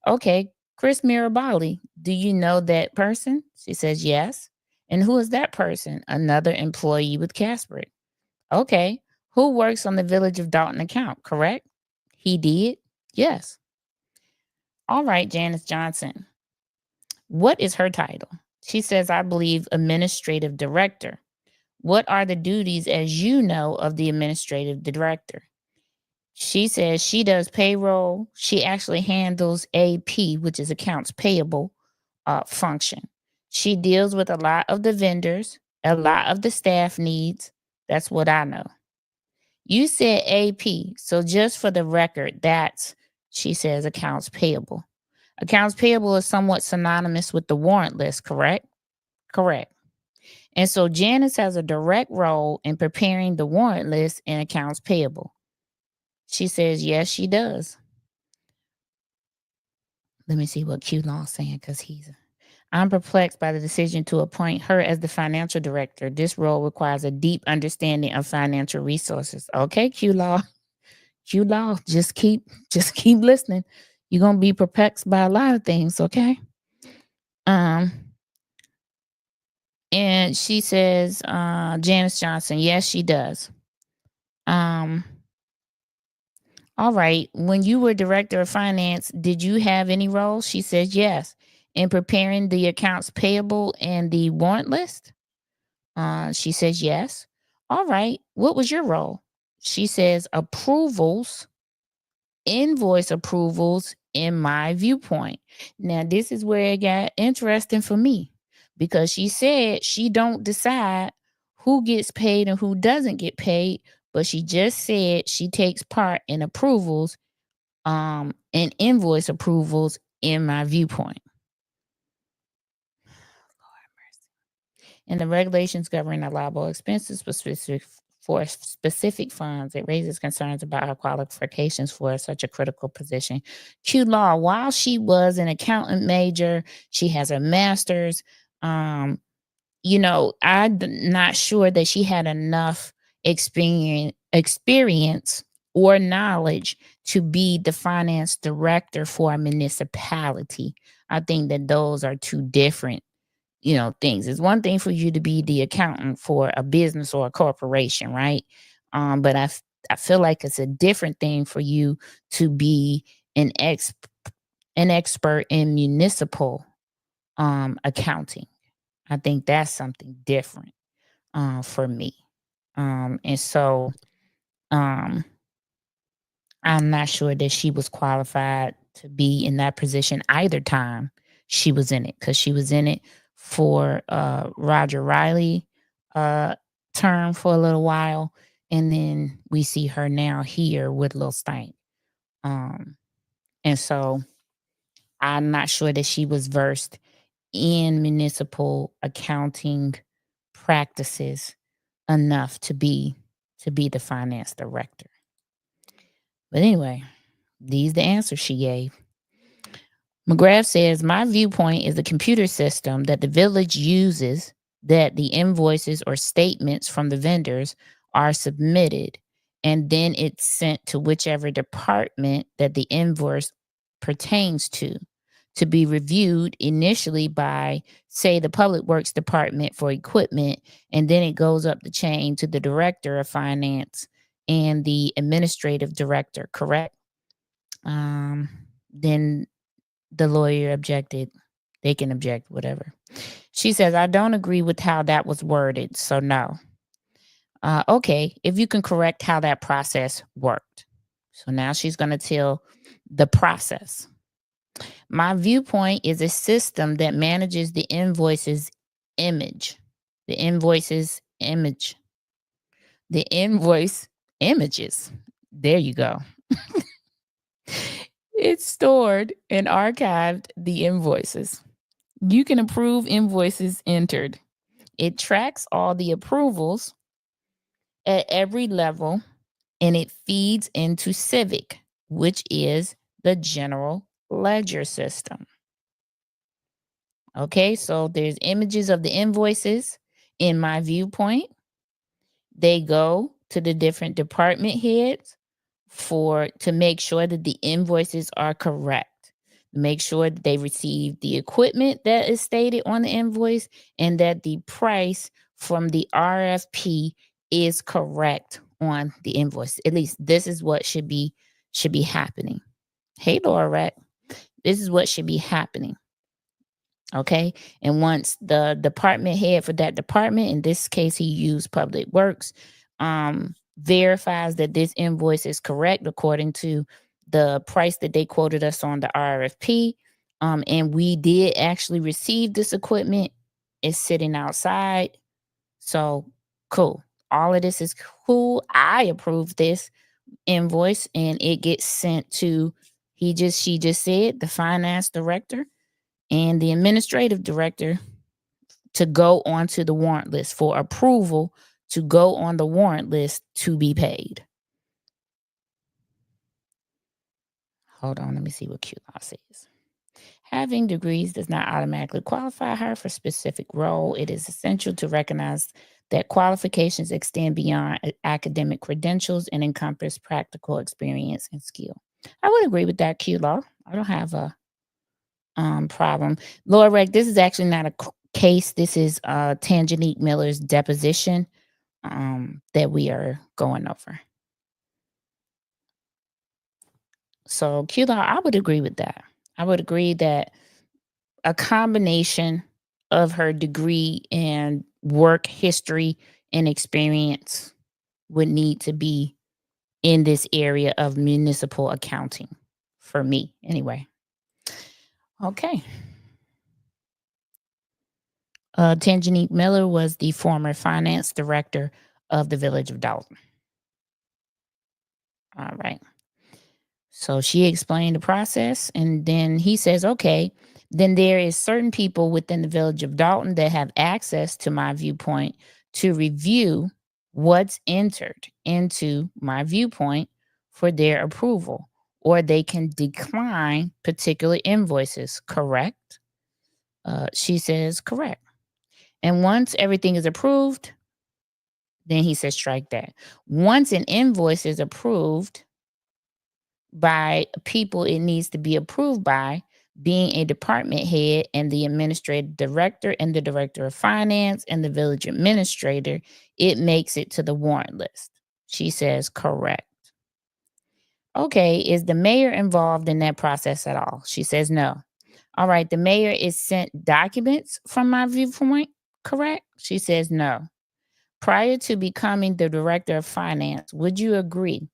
Okay, Chris Mirabali, do you know that person? She says yes. And who is that person? Another employee with Casperick. Okay. Who works on the Village of Dolton account, correct? He did? Yes. All right, Janice Johnson. What is her title? She says, I believe administrative director. What are the duties, as you know, of the administrative director? She says she does payroll. She actually handles AP, which is accounts payable function. She deals with a lot of the vendors, a lot of the staff needs. That's what I know. You said AP. So just for the record, that's, she says, accounts payable. Accounts payable is somewhat synonymous with the warrant list, correct? Correct. And so Janice has a direct role in preparing the warrant list and accounts payable. She says, yes, she does. Let me see what Q Law's saying, because I'm perplexed by the decision to appoint her as the financial director. This role requires a deep understanding of financial resources. Okay, Q Law. Q Law, just keep listening. You're gonna be perplexed by a lot of things, okay? And she says, Janice Johnson, yes, she does. All right. When you were director of finance, did you have any role? She says yes. In preparing the accounts payable and the warrant list? She says yes. All right. What was your role? She says approvals, invoice approvals in My Viewpoint. Now, this is where it got interesting for me, because she said she don't decide who gets paid and who doesn't get paid, but she just said she takes part in approvals and invoice approvals in My Viewpoint. And the regulations governing allowable expenses for specific funds, it raises concerns about her qualifications for such a critical position. Q Law, while she was an accountant major, she has a master's. I'm not sure that she had enough experience or knowledge to be the finance director for a municipality. I think that those are two different things. It's one thing for you to be the accountant for a business or a corporation, right? But I feel like it's a different thing for you to be an expert in municipal accounting. I think that's something different for me. And so I'm not sure that she was qualified to be in that position either time she was in it, because she was in it for Roger Riley term for a little while, and then we see her now here with Lil Stank. And so I'm not sure that she was versed in municipal accounting practices enough to be the finance director. But anyway, these the answers she gave. McGrath says, My Viewpoint is a computer system that the village uses that the invoices or statements from the vendors are submitted, and then it's sent to whichever department that the invoice pertains to be reviewed initially by, say, the Public Works Department for equipment, and then it goes up the chain to the Director of Finance and the Administrative Director, correct? Then the lawyer objected. They can object, whatever. She says, I don't agree with how that was worded, so no. Okay, if you can correct how that process worked. So now she's going to tell the process. My Viewpoint is a system that manages the invoices image. The invoices image. The invoice images. There you go. It's stored and archived the invoices. You can approve invoices entered. It tracks all the approvals at every level, and it feeds into Civic, which is the general ledger system. Okay, so there's images of the invoices in My Viewpoint. They go to the different department heads to make sure that the invoices are correct. Make sure that they receive the equipment that is stated on the invoice, and that the price from the RFP is correct on the invoice. At least this is what should be happening. Hey, Laura, this is what should be happening. Okay. And once the department head for that department, in this case, he used Public Works, verifies that this invoice is correct according to the price that they quoted us on the RFP. And we did actually receive this equipment. It's sitting outside. So cool. All of this is cool. I approve this invoice and it gets sent to she just said the finance director and the administrative director to go onto the warrant list for approval to go on the warrant list to be paid. Hold on, let me see what Q Law says. Having degrees does not automatically qualify her for specific role. It is essential to recognize that qualifications extend beyond academic credentials and encompass practical experience and skill. I would agree with that, Q Law. I don't have a problem. Laura Reg, this is actually not a case. This is Tangenique Miller's deposition that we are going over. So Q Law, I would agree with that. I would agree that a combination of her degree and work history and experience would need to be in this area of municipal accounting for me anyway. Okay. Tangenique Miller was the former finance director of the Village of Dolton. All right. So she explained the process, and then he says, okay, then there is certain people within the Village of Dolton that have access to My Viewpoint to review what's entered into My Viewpoint for their approval, or they can decline particular invoices, correct? She says, correct. And once everything is approved, then he says, strike that. Once an invoice is approved by people it needs to be approved by, being a department head and the administrative director and the director of finance and the village administrator, it makes it to the warrant list. She says, correct. Okay, is the mayor involved in that process at all? She says, no. All right, the mayor is sent documents from My Viewpoint, correct? She says, no. Prior to becoming the director of finance, would you agree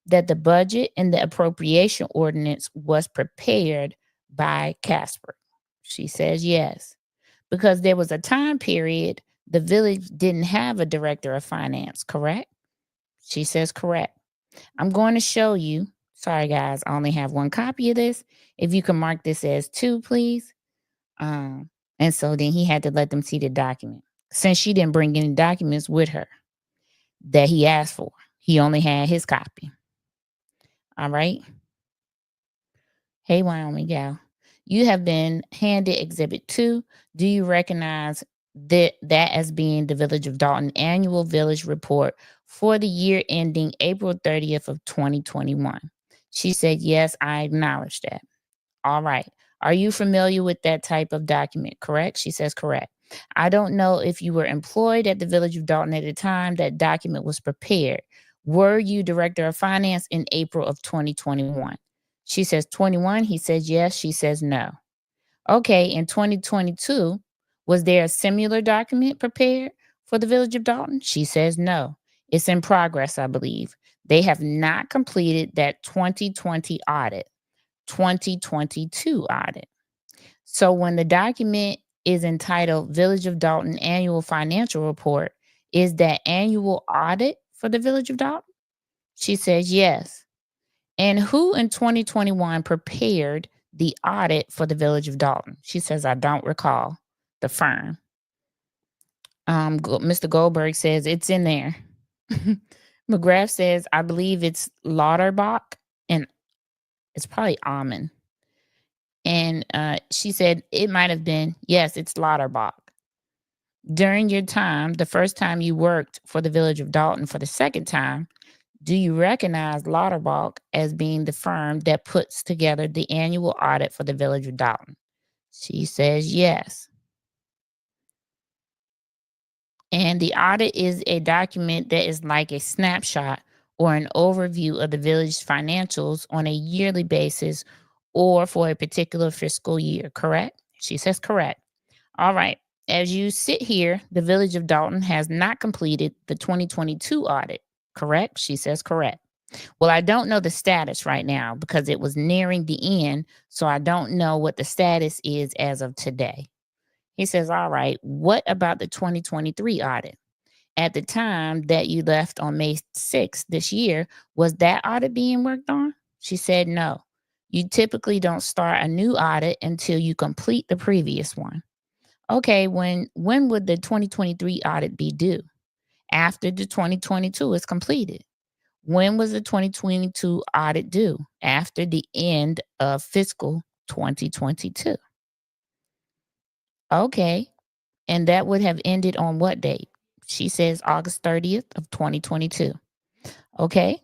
that the budget and the appropriation ordinance was prepared by Casper? She says yes, because there was a time period the village didn't have a director of finance, correct? She says correct. I'm going to show you. Sorry, guys, I only have one copy of this. If you can mark this as 2, please. And so then he had to let them see the document. Since she didn't bring any documents with her that he asked for, he only had his copy. All right. Hey, Wyoming gal, you have been handed Exhibit 2. Do you recognize that as being the Village of Dolton annual village report for the year ending April 30th of 2021? She said, yes, I acknowledge that. All right. Are you familiar with that type of document? Correct? She says, correct. I don't know if you were employed at the Village of Dolton at the time that document was prepared. Were you director of finance in April of 2021? She says 21. He says yes. She says no. Okay. In 2022, was there a similar document prepared for the Village of Dolton? She says no. It's in progress, I believe. They have not completed that 2020 audit. 2022 audit. So when the document is entitled Village of Dolton Annual Financial Report, is that annual audit for the Village of Dolton? She says yes. And who in 2021 prepared the audit for the Village of Dolton? She says, I don't recall the firm. Mr. Goldberg says it's in there. McGrath says, I believe it's Lauterbach, and it's probably Almond. And she said, it might have been, yes, it's Lauterbach. During your time, the first time you worked for the Village of Dolton for the second time, do you recognize Lauterbach as being the firm that puts together the annual audit for the Village of Dolton? She says yes. And the audit is a document that is like a snapshot or an overview of the village's financials on a yearly basis or for a particular fiscal year, correct? She says correct. All right. As you sit here, the village of Dolton has not completed the 2022 audit, correct? She says correct. Well, I don't know the status right now because it was nearing the end, so I don't know what the status is as of today. He says, all right, what about the 2023 audit? At the time that you left on May 6th this year, was that audit being worked on? She said, no. You typically don't start a new audit until you complete the previous one. Okay, when would the 2023 audit be due? After the 2022 is completed. When was the 2022 audit due? After the end of fiscal 2022. Okay, and that would have ended on what date? She says August 30th of 2022. Okay.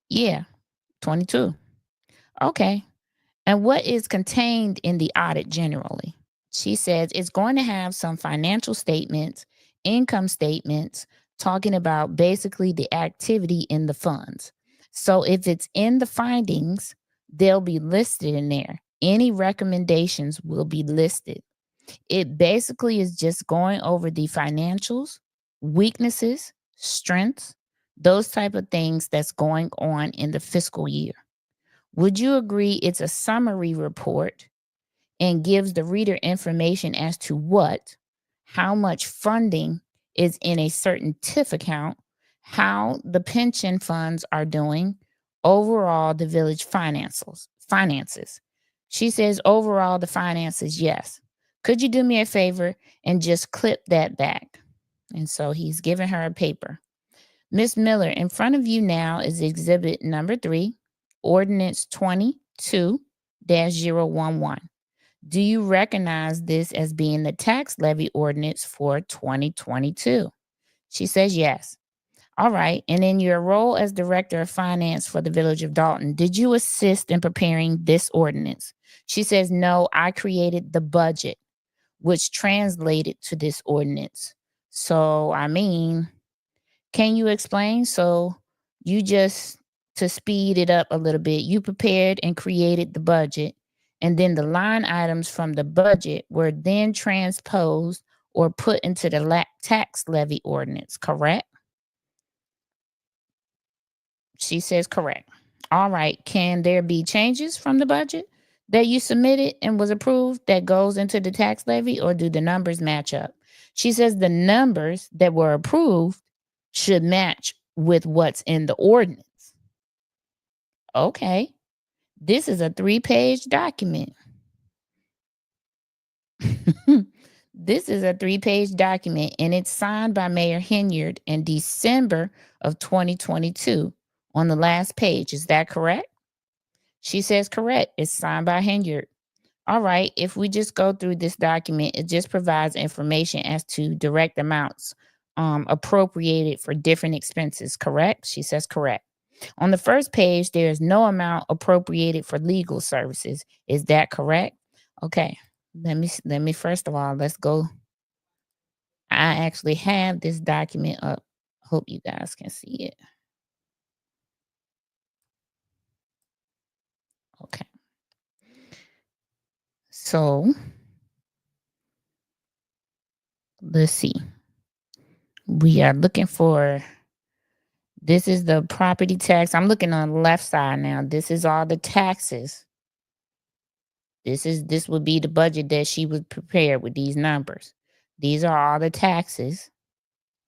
Yeah, 22. Okay. And what is contained in the audit generally? She says it's going to have some financial statements, income statements, talking about basically the activity in the funds. So if it's in the findings, they'll be listed in there. Any recommendations will be listed. It basically is just going over the financials, weaknesses, strengths, those type of things that's going on in the fiscal year. Would you agree it's a summary report and gives the reader information as to what, how much funding is in a certain TIF account, how the pension funds are doing, overall the village finances. She says overall the finances, yes. Could you do me a favor and just clip that back? And so he's giving her a paper. Miss Miller, in front of you now is exhibit number 3, ordinance 22-011. Do you recognize this as being the tax levy ordinance for 2022? She says yes. All right. And in your role as director of finance for the village of Dolton, did you assist in preparing this ordinance? She says, no, I created the budget, which translated to this ordinance. So, I mean, can you explain? So, you just, to speed it up a little bit, you prepared and created the budget, and then the line items from the budget were then transposed or put into the tax levy ordinance, correct? She says correct. All right. Can there be changes from the budget that you submitted and was approved that goes into the tax levy, or do the numbers match up? She says the numbers that were approved should match with what's in the ordinance. Okay. This is a 3-page document. This is a 3-page document, and it's signed by Mayor Henyard in December of 2022 on the last page. Is that correct? She says correct. It's signed by Henyard. All right. If we just go through this document, it just provides information as to direct amounts appropriated for different expenses. Correct? She says correct. On the first page, there is no amount appropriated for legal services. Is that correct? Okay. Let me first of all, let's go. I actually have this document up. Hope you guys can see it. Okay. So let's see. We are looking for, this is the property tax. I'm looking on the left side now. This is all the taxes. This would be the budget that she was prepared with these numbers. These are all the taxes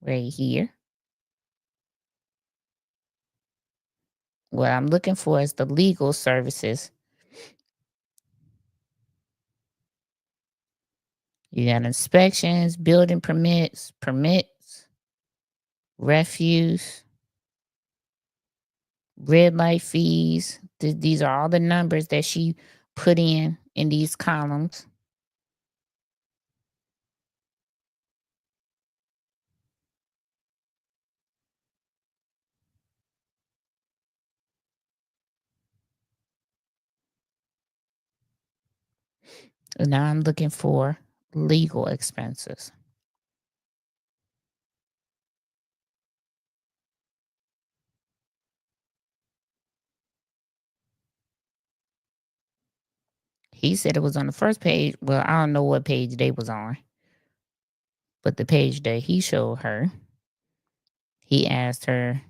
right here. What I'm looking for is the legal services. You got inspections, building permits, refuse, red light fees. These are all the numbers that she put in these columns. And now I'm looking for legal expenses. He said it was on the first page. Well, I don't know what page they was on, but the page that he showed her, he asked her,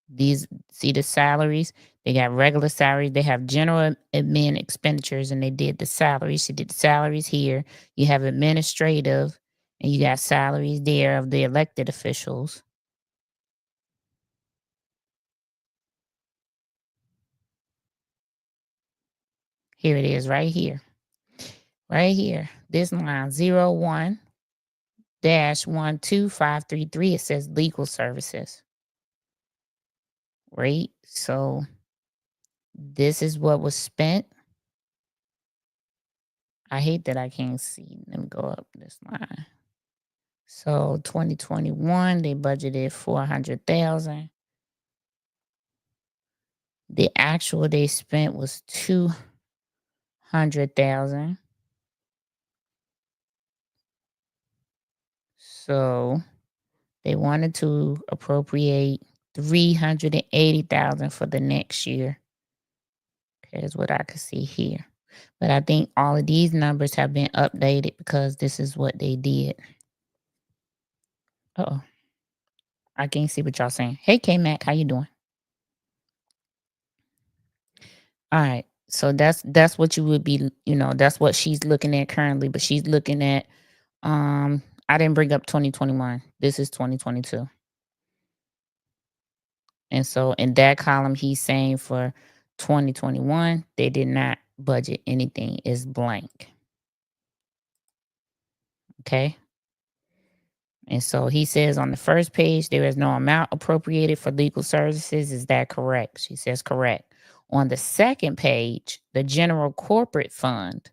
these, see the salaries? They got regular salaries. They have general admin expenditures, and they did the salaries. She did the salaries here. You have administrative, and you got salaries there of the elected officials. Here it is right here. Right here. This line 01-12533, it says legal services. Right? So this is what was spent. I hate that I can't see. Let me go up this line. So 2021, they budgeted 400,000. The actual they spent was 200,000. So they wanted to appropriate 380,000 for the next year. Here's what I could see here. But I think all of these numbers have been updated because this is what they did. Uh-oh. I can't see what y'all saying. Hey, K-Mac, how you doing? All right. So that's what you would be, that's what she's looking at currently, but she's looking at I didn't bring up 2021. This is 2022. And so in that column, he's saying for 2021, they did not budget anything. It's blank. Okay. And so he says on the first page, there is no amount appropriated for legal services. Is that correct? She says correct. On the second page, the general corporate fund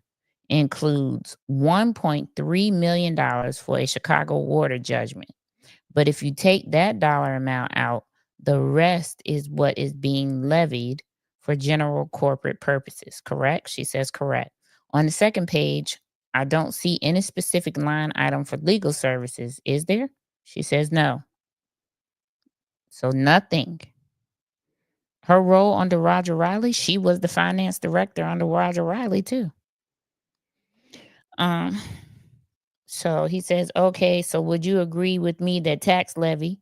includes $1.3 million for a Chicago water judgment. But if you take that dollar amount out, the rest is what is being levied for general corporate purposes. Correct? She says correct. On the second page, I don't see any specific line item for legal services. Is there? She says no. So nothing. Her role under Roger Riley, she was the finance director under Roger Riley too. So he says, okay, so would you agree with me that the tax levy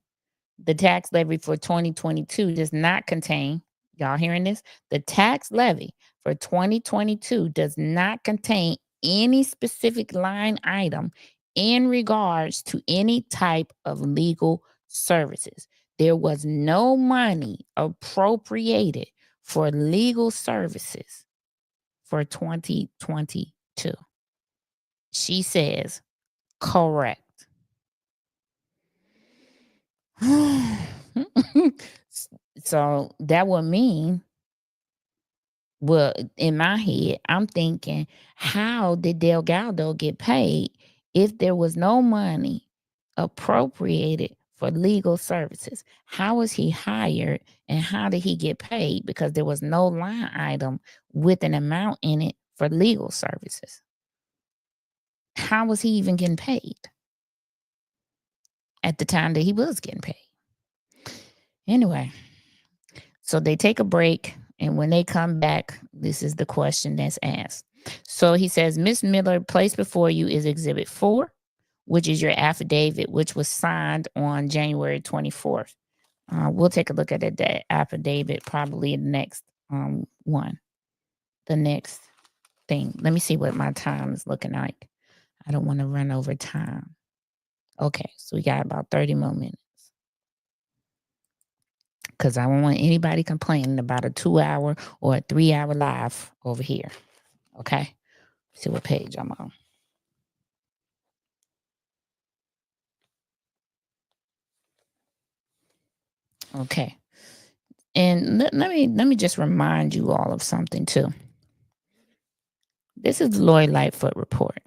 for 2022 does not contain, y'all hearing this? The tax levy for 2022 does not contain any specific line item in regards to any type of legal services. There was no money appropriated for legal services for 2022. She says, correct. So that would mean, well, in my head, I'm thinking, how did Delgado get paid if there was no money appropriated for legal services? How was he hired and how did he get paid? Because there was no line item with an amount in it for legal services. How was he even getting paid at the time that he was getting paid? Anyway, so they take a break, and when they come back, this is the question that's asked. So he says, Ms. Miller, placed before you is Exhibit 4, which is your affidavit, which was signed on January 24th. We'll take a look at that affidavit probably in the next one, the next thing. Let me see what my time is looking like. I don't want to run over time. Okay, so we got about 30 more minutes. Because I don't want anybody complaining about a 2-hour or a 3-hour live over here. Okay? See what page I'm on. Okay. And let me just remind you all of something too. This is the Lloyd Lightfoot report.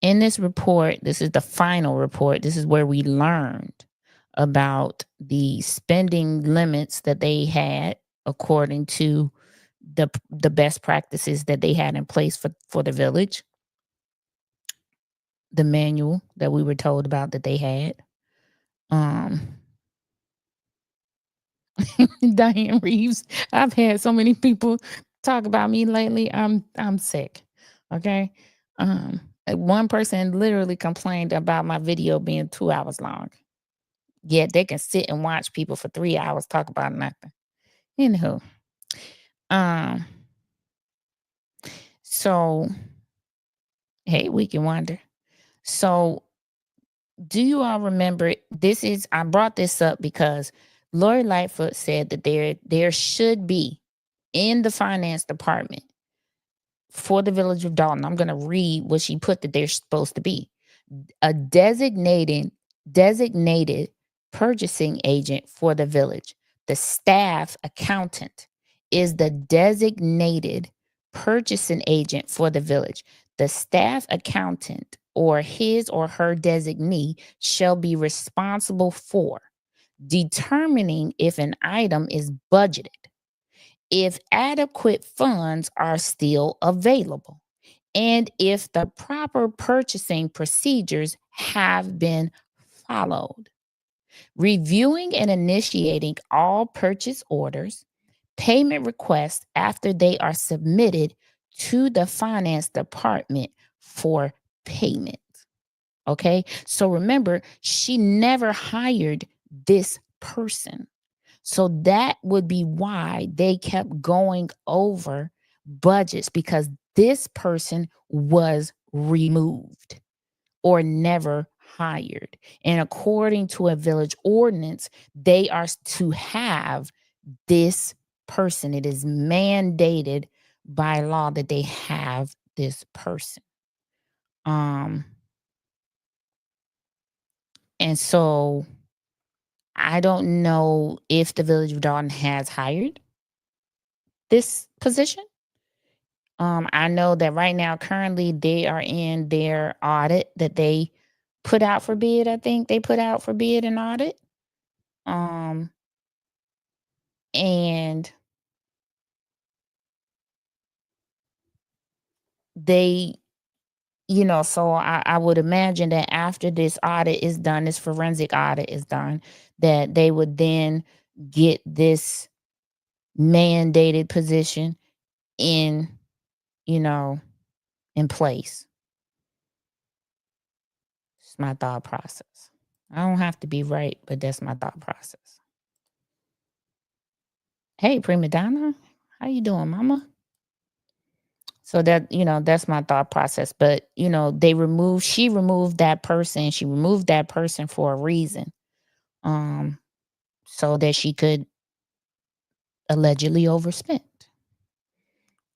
In this report, this is the final report. This is where we learned about the spending limits that they had according to the best practices that they had in place for the village. The manual that we were told about that they had. Diane Reeves. I've had so many people talk about me lately. I'm sick. Okay. One person literally complained about my video being 2 hours long. Yet they can sit and watch people for 3 hours talk about nothing. Anywho, um, so hey, Weekend Wonder. So do you all remember I brought this up because Lori Lightfoot said that there should be in the finance department for the village of Dolton. I'm going to read what she put that they're supposed to be. A designated purchasing agent for the village. The staff accountant is the designated purchasing agent for the village. The staff accountant or his or her designee shall be responsible for determining if an item is budgeted, if adequate funds are still available, and if the proper purchasing procedures have been followed. Reviewing and initiating all purchase orders, payment requests after they are submitted to the finance department for payment. Okay, so remember, she never hired this person. So that would be why they kept going over budgets, because this person was removed or never hired. And according to a village ordinance, they are to have this person. It is mandated by law that they have this person. And so I don't know if the village of Dolton has hired this position. I know that right now, currently, they are in their audit that they put out for bid. I think they put out for bid an audit. And they, so I would imagine that after this audit is done, this forensic audit is done, that they would then get this mandated position in, in place. It's my thought process. I don't have to be right, but that's my thought process. Hey, prima donna, how you doing, mama? So that, that's my thought process. But, she removed that person. She removed that person for a reason. So that she could allegedly overspend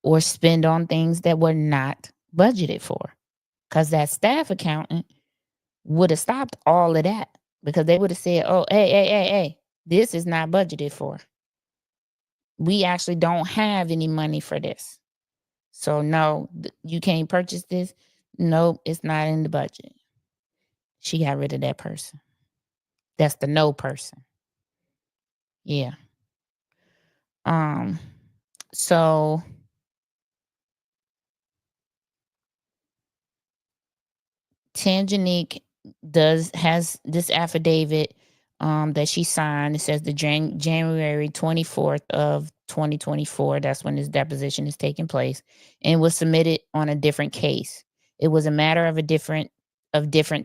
or spend on things that were not budgeted for. Because that staff accountant would have stopped all of that, because they would have said, oh, hey, this is not budgeted for. We actually don't have any money for this. So no, you can't purchase this. Nope, it's not in the budget. She got rid of that person. That's the no person. Yeah. So Tangenique has this affidavit that she signed. It says the January 24th of 2024. That's when this deposition is taking place, and was submitted on a different case. It was a matter of different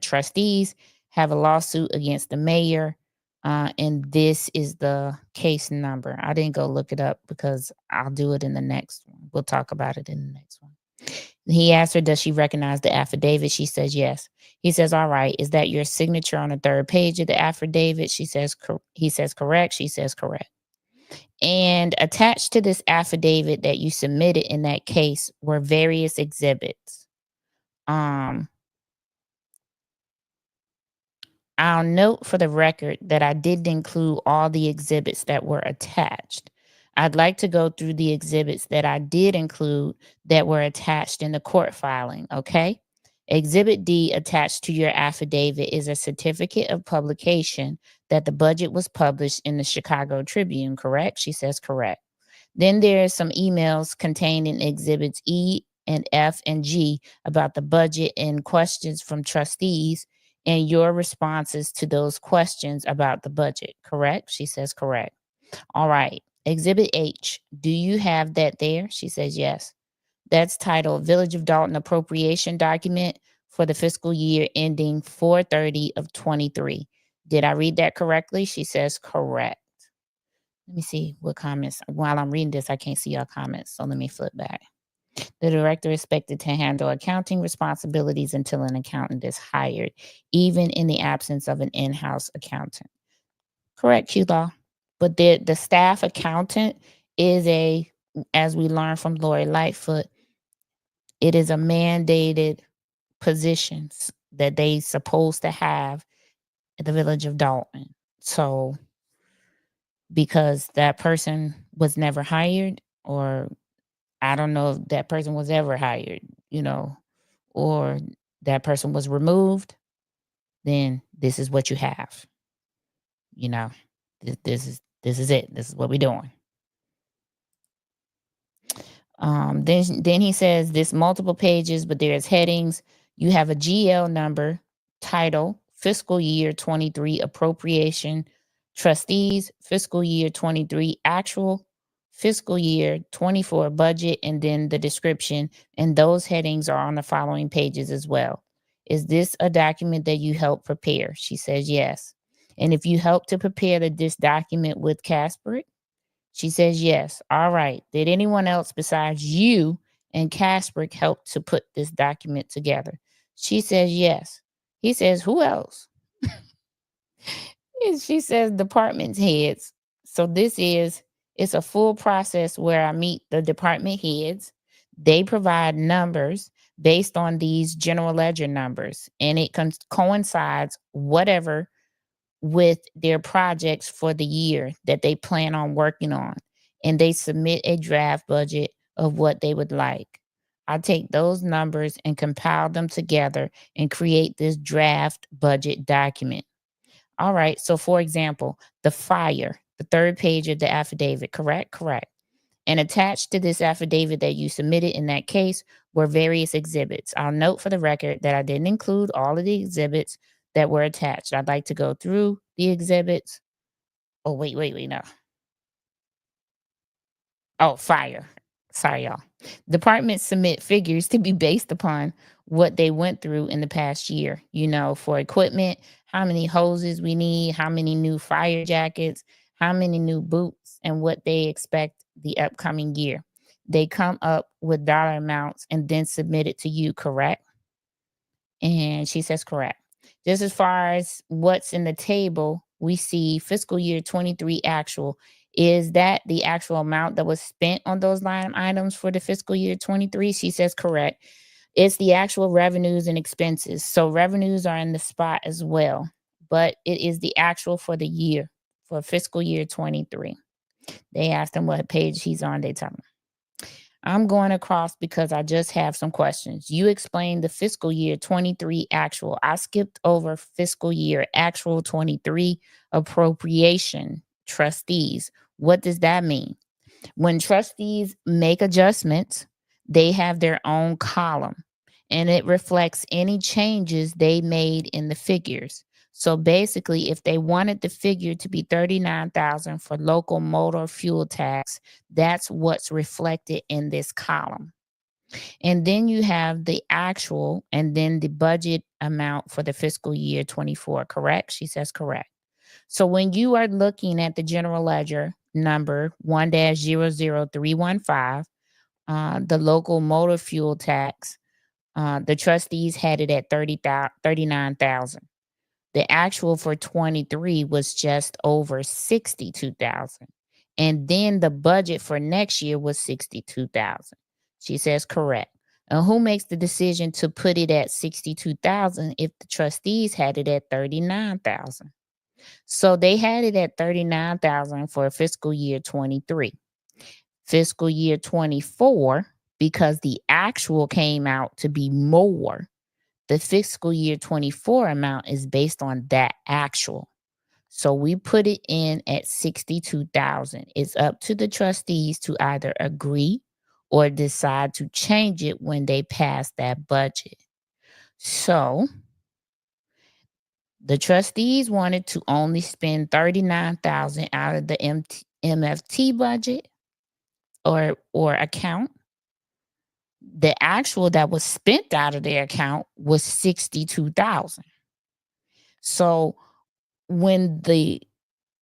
trustees have a lawsuit against the mayor, and this is the case number. I didn't go look it up because I'll do it in the next one. We'll talk about it in the next one. He asked her, does she recognize the affidavit? She says yes. He says, all right, is that your signature on the third page of the affidavit? He says correct. She says correct. And attached to this affidavit that you submitted in that case were various exhibits. I'll note for the record that I did include all the exhibits that were attached. I'd like to go through the exhibits that I did include that were attached in the court filing, okay? Exhibit D attached to your affidavit is a certificate of publication that the budget was published in the Chicago Tribune, correct? She says correct. Then there's some emails contained in exhibits E and F and G about the budget and questions from trustees and your responses to those questions about the budget, correct? She says correct. All right. Exhibit H, do you have that there? She says yes. That's titled Village of Dolton Appropriation Document for the fiscal year ending 4/30 of 23. Did I read that correctly? She says correct. Let me see what comments. While I'm reading this, I can't see your comments. So let me flip back. The director is expected to handle accounting responsibilities until an accountant is hired, even in the absence of an in-house accountant. Correct, Q-Law. But the staff accountant is as we learned from Lori Lightfoot, it is a mandated positions that they supposed to have at the Village of Dolton. So because that person was never hired, or I don't know if that person was ever hired, or that person was removed, then this is what you have. This is it. This is what we're doing. Then he says this multiple pages, but there's headings. You have a GL number, title, fiscal year 23 appropriation, trustees, fiscal year 23 actual, fiscal year 24 budget, and then the description. And those headings are on the following pages as well. Is this a document that you helped prepare? She says yes. And if you help to prepare this document with Casper, she says yes. All right. Did anyone else besides you and Casper help to put this document together? She says yes. He says, who else? And she says department heads. So it's a full process where I meet the department heads. They provide numbers based on these general ledger numbers, and it coincides whatever with their projects for the year that they plan on working on, and they submit a draft budget of what they would like. I take those numbers and compile them together and create this draft budget document. All right, so for example, the fire, the third page of the affidavit, correct? Correct. And attached to this affidavit that you submitted in that case were various exhibits. I'll note for the record that I didn't include all of the exhibits that were attached. I'd like to go through the exhibits. Oh, wait, no. Oh, fire. Sorry, y'all. Departments submit figures to be based upon what they went through in the past year. For equipment, how many hoses we need, how many new fire jackets, how many new boots, and what they expect the upcoming year. They come up with dollar amounts and then submit it to you, correct? And she says correct. Just as far as what's in the table, we see fiscal year 23 actual. Is that the actual amount that was spent on those line items for the fiscal year 23? She says correct. It's the actual revenues and expenses. So revenues are in the spot as well, but it is the actual for the year, for fiscal year 23. They asked him what page he's on. They tell him. I'm going across because I just have some questions. You explained the fiscal year 23 actual. I skipped over fiscal year actual 23 appropriation trustees. What does that mean? When trustees make adjustments, they have their own column, and it reflects any changes they made in the figures. So basically, if they wanted the figure to be $39,000 for local motor fuel tax, that's what's reflected in this column. And then you have the actual and then the budget amount for the fiscal year 24, correct? She says correct. So when you are looking at the general ledger number 1-00315, the local motor fuel tax, the trustees had it at $39,000. The actual for 23 was just over 62,000. And then the budget for next year was 62,000. She says correct. And who makes the decision to put it at 62,000 if the trustees had it at 39,000? So they had it at 39,000 for fiscal year 23. Fiscal year 24, because the actual came out to be more, the fiscal year 24 amount is based on that actual. So we put it in at 62,000. It's up to the trustees to either agree or decide to change it when they pass that budget. So the trustees wanted to only spend 39,000 out of the MFT budget or account. The actual that was spent out of their account was $62,000. So when the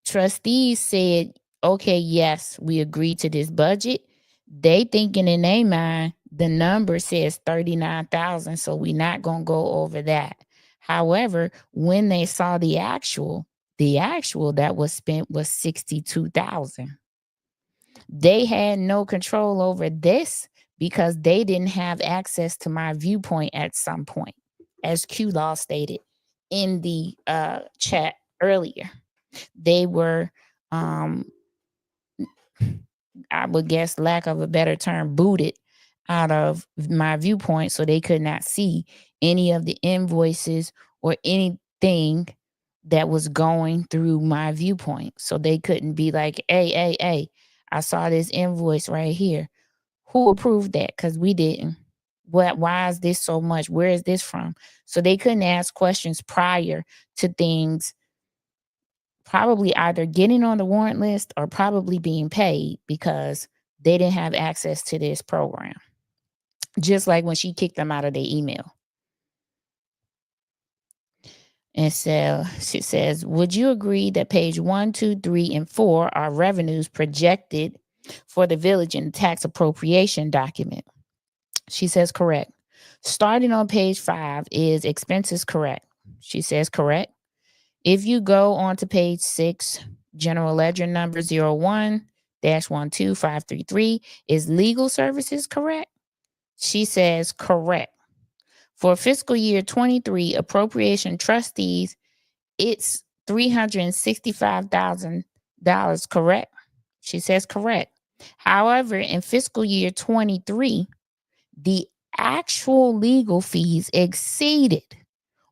trustees said, okay, yes, we agree to this budget, they thinking in their mind, the number says 39,000, so we're not going to go over that. However, when they saw the actual that was spent was 62,000. They had no control over this because they didn't have access to My Viewpoint at some point, as Q Law stated in the chat earlier. They were, I would guess, lack of a better term, booted out of My Viewpoint, so they could not see any of the invoices or anything that was going through My Viewpoint. So they couldn't be like, hey, I saw this invoice right here. Who approved that? Because we didn't. Why is this so much? Where is this from? So they couldn't ask questions prior to things probably either getting on the warrant list or probably being paid because they didn't have access to this program. Just like when she kicked them out of their email. And so she says, would you agree that page 1, 2, 3, and 4 are revenues projected for the village in the tax appropriation document? She says, correct. Starting on page 5 is expenses, correct. She says, correct. If you go on to page 6, general ledger number 01-12533 is legal services, correct? She says, correct. For fiscal year 23 appropriation trustees, it's $365,000, correct? She says, correct. However, in fiscal year 23, the actual legal fees exceeded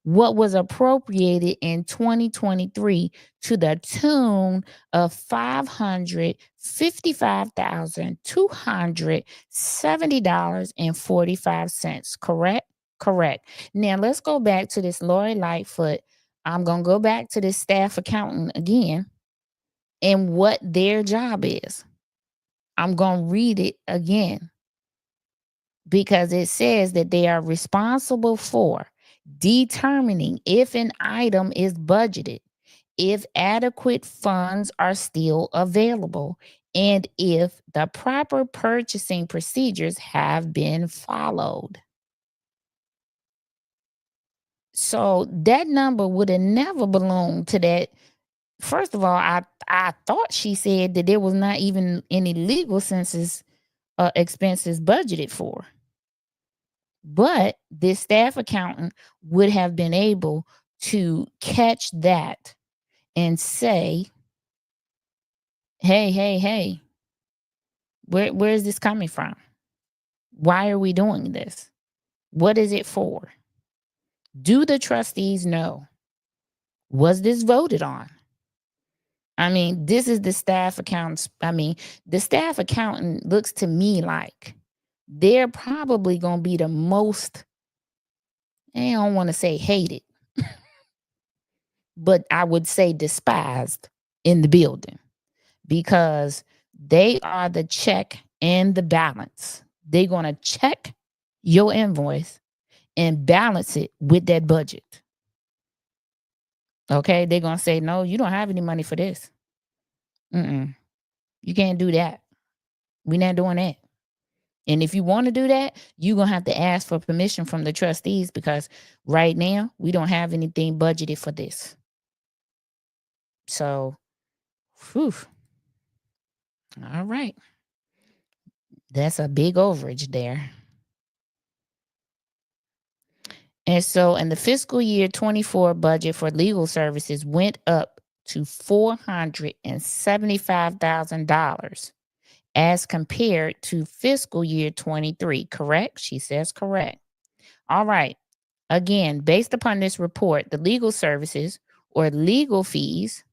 what was appropriated in 2023 to the tune of $555,270.45. Correct? Correct. Now let's go back to this Lori Lightfoot. I'm going to go back to this staff accountant again and what their job is. I'm going to read it again because it says that they are responsible for determining if an item is budgeted, if adequate funds are still available, and if the proper purchasing procedures have been followed. So that number would have never belonged to that. First of all, I thought she said that there was not even any legal expenses budgeted for. But this staff accountant would have been able to catch that and say, hey, where is this coming from? Why are we doing this? What is it for? Do the trustees know? Was this voted on? I mean, this is the staff accountants. The staff accountant looks to me like they're probably going to be the most, I don't want to say hated, but I would say despised in the building because they are the check and the balance. They're going to check your invoice and balance it with that budget. Okay, they're going to say, no, you don't have any money for this. You can't do that. We're not doing that. And if you want to do that, you're going to have to ask for permission from the trustees because right now we don't have anything budgeted for this. So, whew. All right. That's a big overage there. And so in the fiscal year 24 budget for legal services went up to $475,000 as compared to fiscal year 23, correct? She says correct. All right. Again, based upon this report, the legal services or legal fees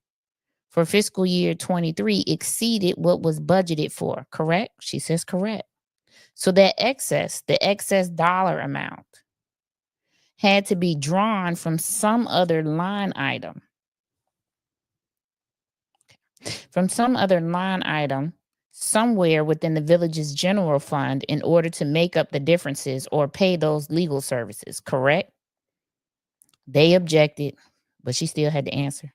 for fiscal year 23 exceeded what was budgeted for, correct? She says correct. So that the excess dollar amount had to be drawn from some other line item. from some other line item somewhere within the village's general fund in order to make up the differences or pay those legal services, correct? They objected, but she still had to answer.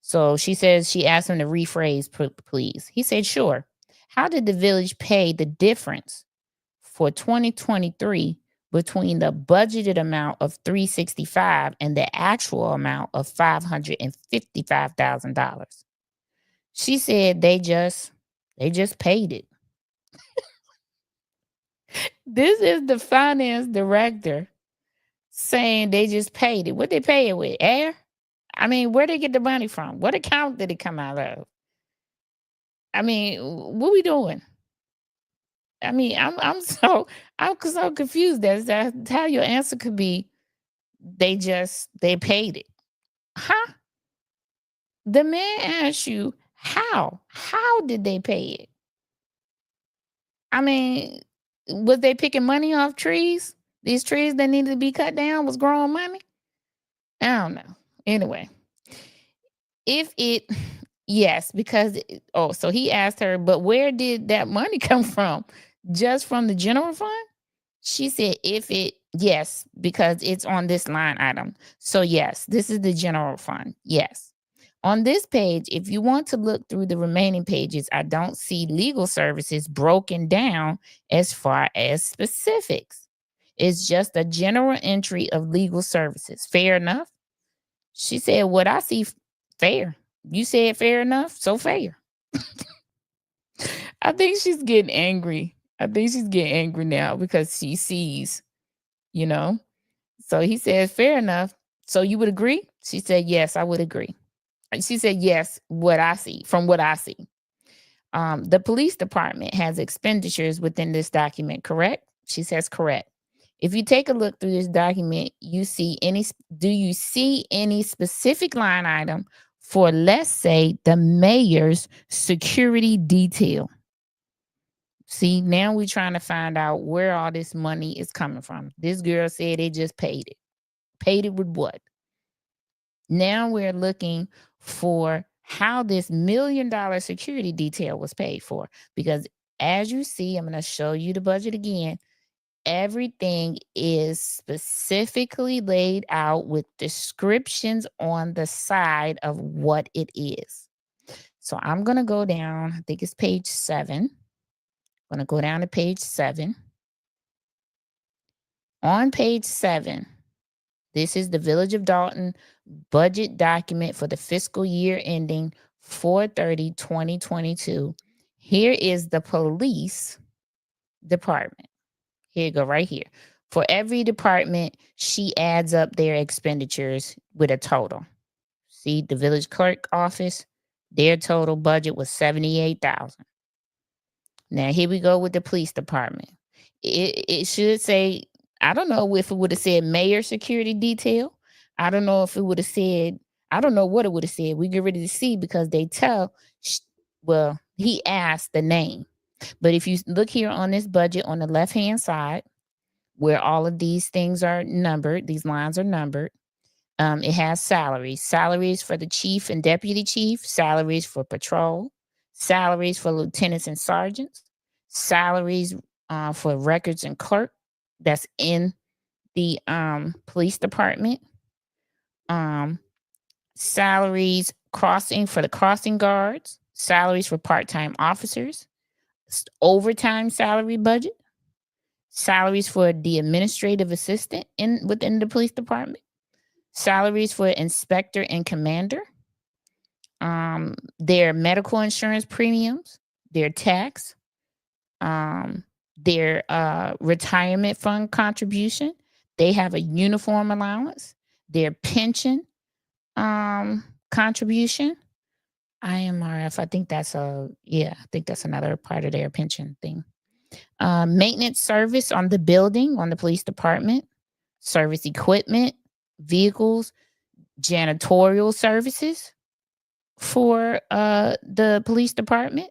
So she says she asked him to rephrase, please. He said, sure. How did the village pay the difference for 2023 between the budgeted amount of $365 and the actual amount of $555,000? She said they just paid it. This is the finance director saying they just paid it. What they pay it with? Air? I mean, where they get the money from? What account did it come out of? I mean, what we doing? I mean, I'm so confused as to how your answer could be they paid it. Huh? The man asked you how? How did they pay it? I mean, was they picking money off trees? These trees that needed to be cut down was growing money? I don't know. Anyway, yes, because so he asked her, but where did that money come from? Just from the general fund? She said, yes, because it's on this line item. So yes, this is the general fund. Yes. On this page, if you want to look through the remaining pages, I don't see legal services broken down as far as specifics. It's just a general entry of legal services. Fair enough? She said, what I see, fair. You said fair enough, so fair. I think she's getting angry. I think she's getting angry now because she sees, you know. So he says, fair enough. So you would agree? She said, yes, I would agree. She said, yes, from what I see. The police department has expenditures within this document, correct? She says, correct. If you take a look through this document, do you see any specific line item for, let's say, the mayor's security detail? See, now we're trying to find out where all this money is coming from. This girl said they just paid it. Paid it with what? Now we're looking for how this $1 million security detail was paid for. Because as you see, I'm going to show you the budget again. Everything is specifically laid out with descriptions on the side of what it is. So I'm going to go down. I think it's page 7. I'm going to go down to page 7. On page 7, this is the Village of Dolton budget document for the fiscal year ending 4/30/2022. Here is the police department. Here you go, right here. For every department, she adds up their expenditures with a total. See, the village clerk office, their total budget was $78,000. Now here we go with the police department. It should say, I don't know if it would have said mayor security detail. I don't know if it would have said, I don't know what it would have said. We get ready to see because they he asked the name. But if you look here on this budget on the left-hand side, where all of these things are numbered, these lines are numbered, it has salaries for the chief and deputy chief, salaries for patrol, salaries for lieutenants and sergeants, salaries for records and clerk that's in the police department, salaries for the crossing guards, salaries for part-time officers, overtime salary budget, salaries for the administrative assistant within the police department, salaries for inspector and commander, their medical insurance premiums, their tax, their retirement fund contribution. They have a uniform allowance, their pension contribution, IMRF. I think that's another part of their pension thing. Maintenance service on the building, on the police department, service equipment, vehicles, janitorial services for the police department.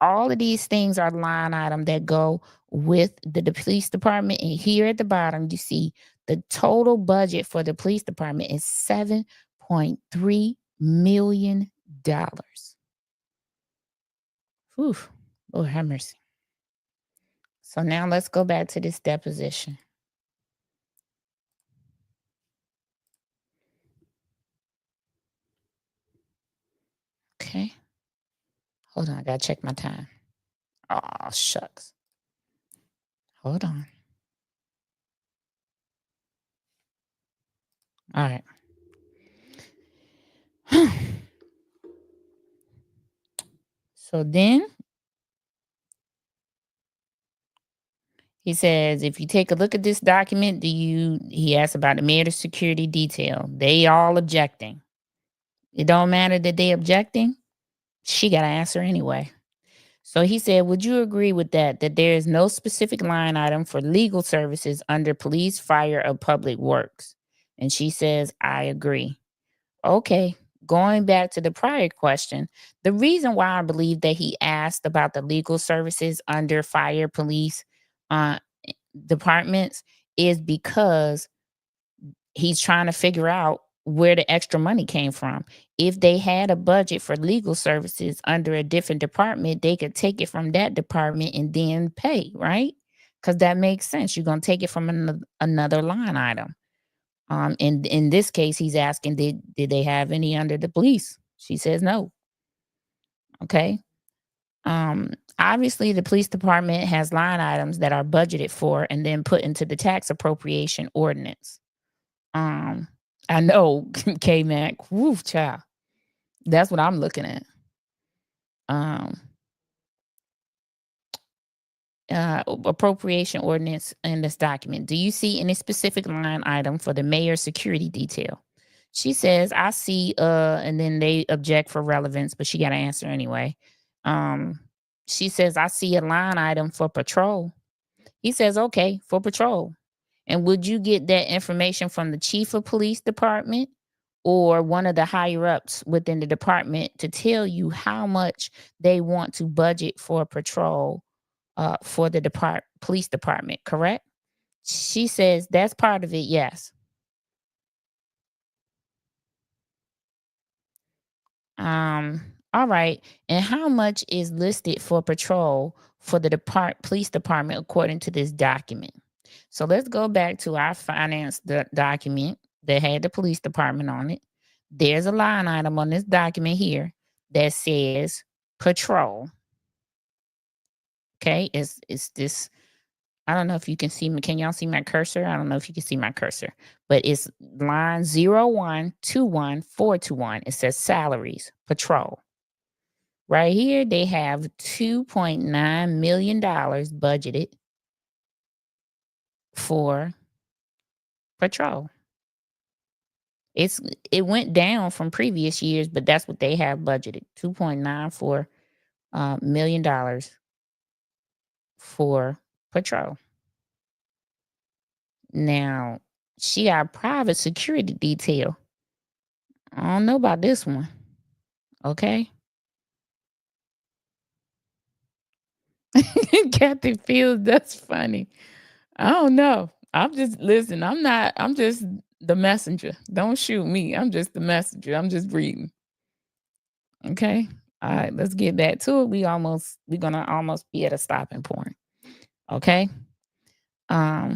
All of these things are line items that go with the police department. And here at the bottom, you see the total budget for the police department is $7.3 million. Whew. Lord have mercy. So now let's go back to this deposition. Okay. Hold on. I got to check my time. Oh, shucks. Hold on. All right. So then he says, if you take a look at this document, he asks about the matter of security detail. They all objecting. It don't matter that they objecting. She got to answer anyway. So he said, would you agree with that there is no specific line item for legal services under police, fire, or public works? And she says, I agree. Okay. Going back to the prior question, the reason why I believe that he asked about the legal services under fire, police, departments is because he's trying to figure out where the extra money came from. If they had a budget for legal services under a different department, they could take it from that department and then pay, right? Because that makes sense. You're going to take it from another line item. In this case, he's asking, did they have any under the police? She says no. Okay. Obviously, the police department has line items that are budgeted for and then put into the tax appropriation ordinance. I know, K-Mac, woof, child. That's what I'm looking at. Appropriation ordinance in this document. Do you see any specific line item for the mayor's security detail? She says, I see, and then they object for relevance, but she got to answer anyway. She says, I see a line item for patrol. He says, okay, for patrol. And would you get that information from the chief of police department or one of the higher ups within the department to tell you how much they want to budget for patrol for the police department, correct? She says that's part of it, yes. All right. And how much is listed for patrol for the police department according to this document? So let's go back to our finance document that had the police department on it. There's a line item on this document here that says patrol. Okay, it's this. I don't know if you can see me. Can y'all see my cursor? I don't know if you can see my cursor, but it's line 0121421. It says salaries, patrol. Right here, they have $2.9 million budgeted for patrol. It went down from previous years, but that's what they have budgeted, $2.94 million for patrol. Now, she got private security detail. I don't know about this one. Okay. Kathy feels that's funny. I don't know. I'm just listen. I'm just the messenger. Don't shoot me. I'm just the messenger. I'm just reading. Okay. All right, let's get back to it. We're gonna almost be at a stopping point. Okay. All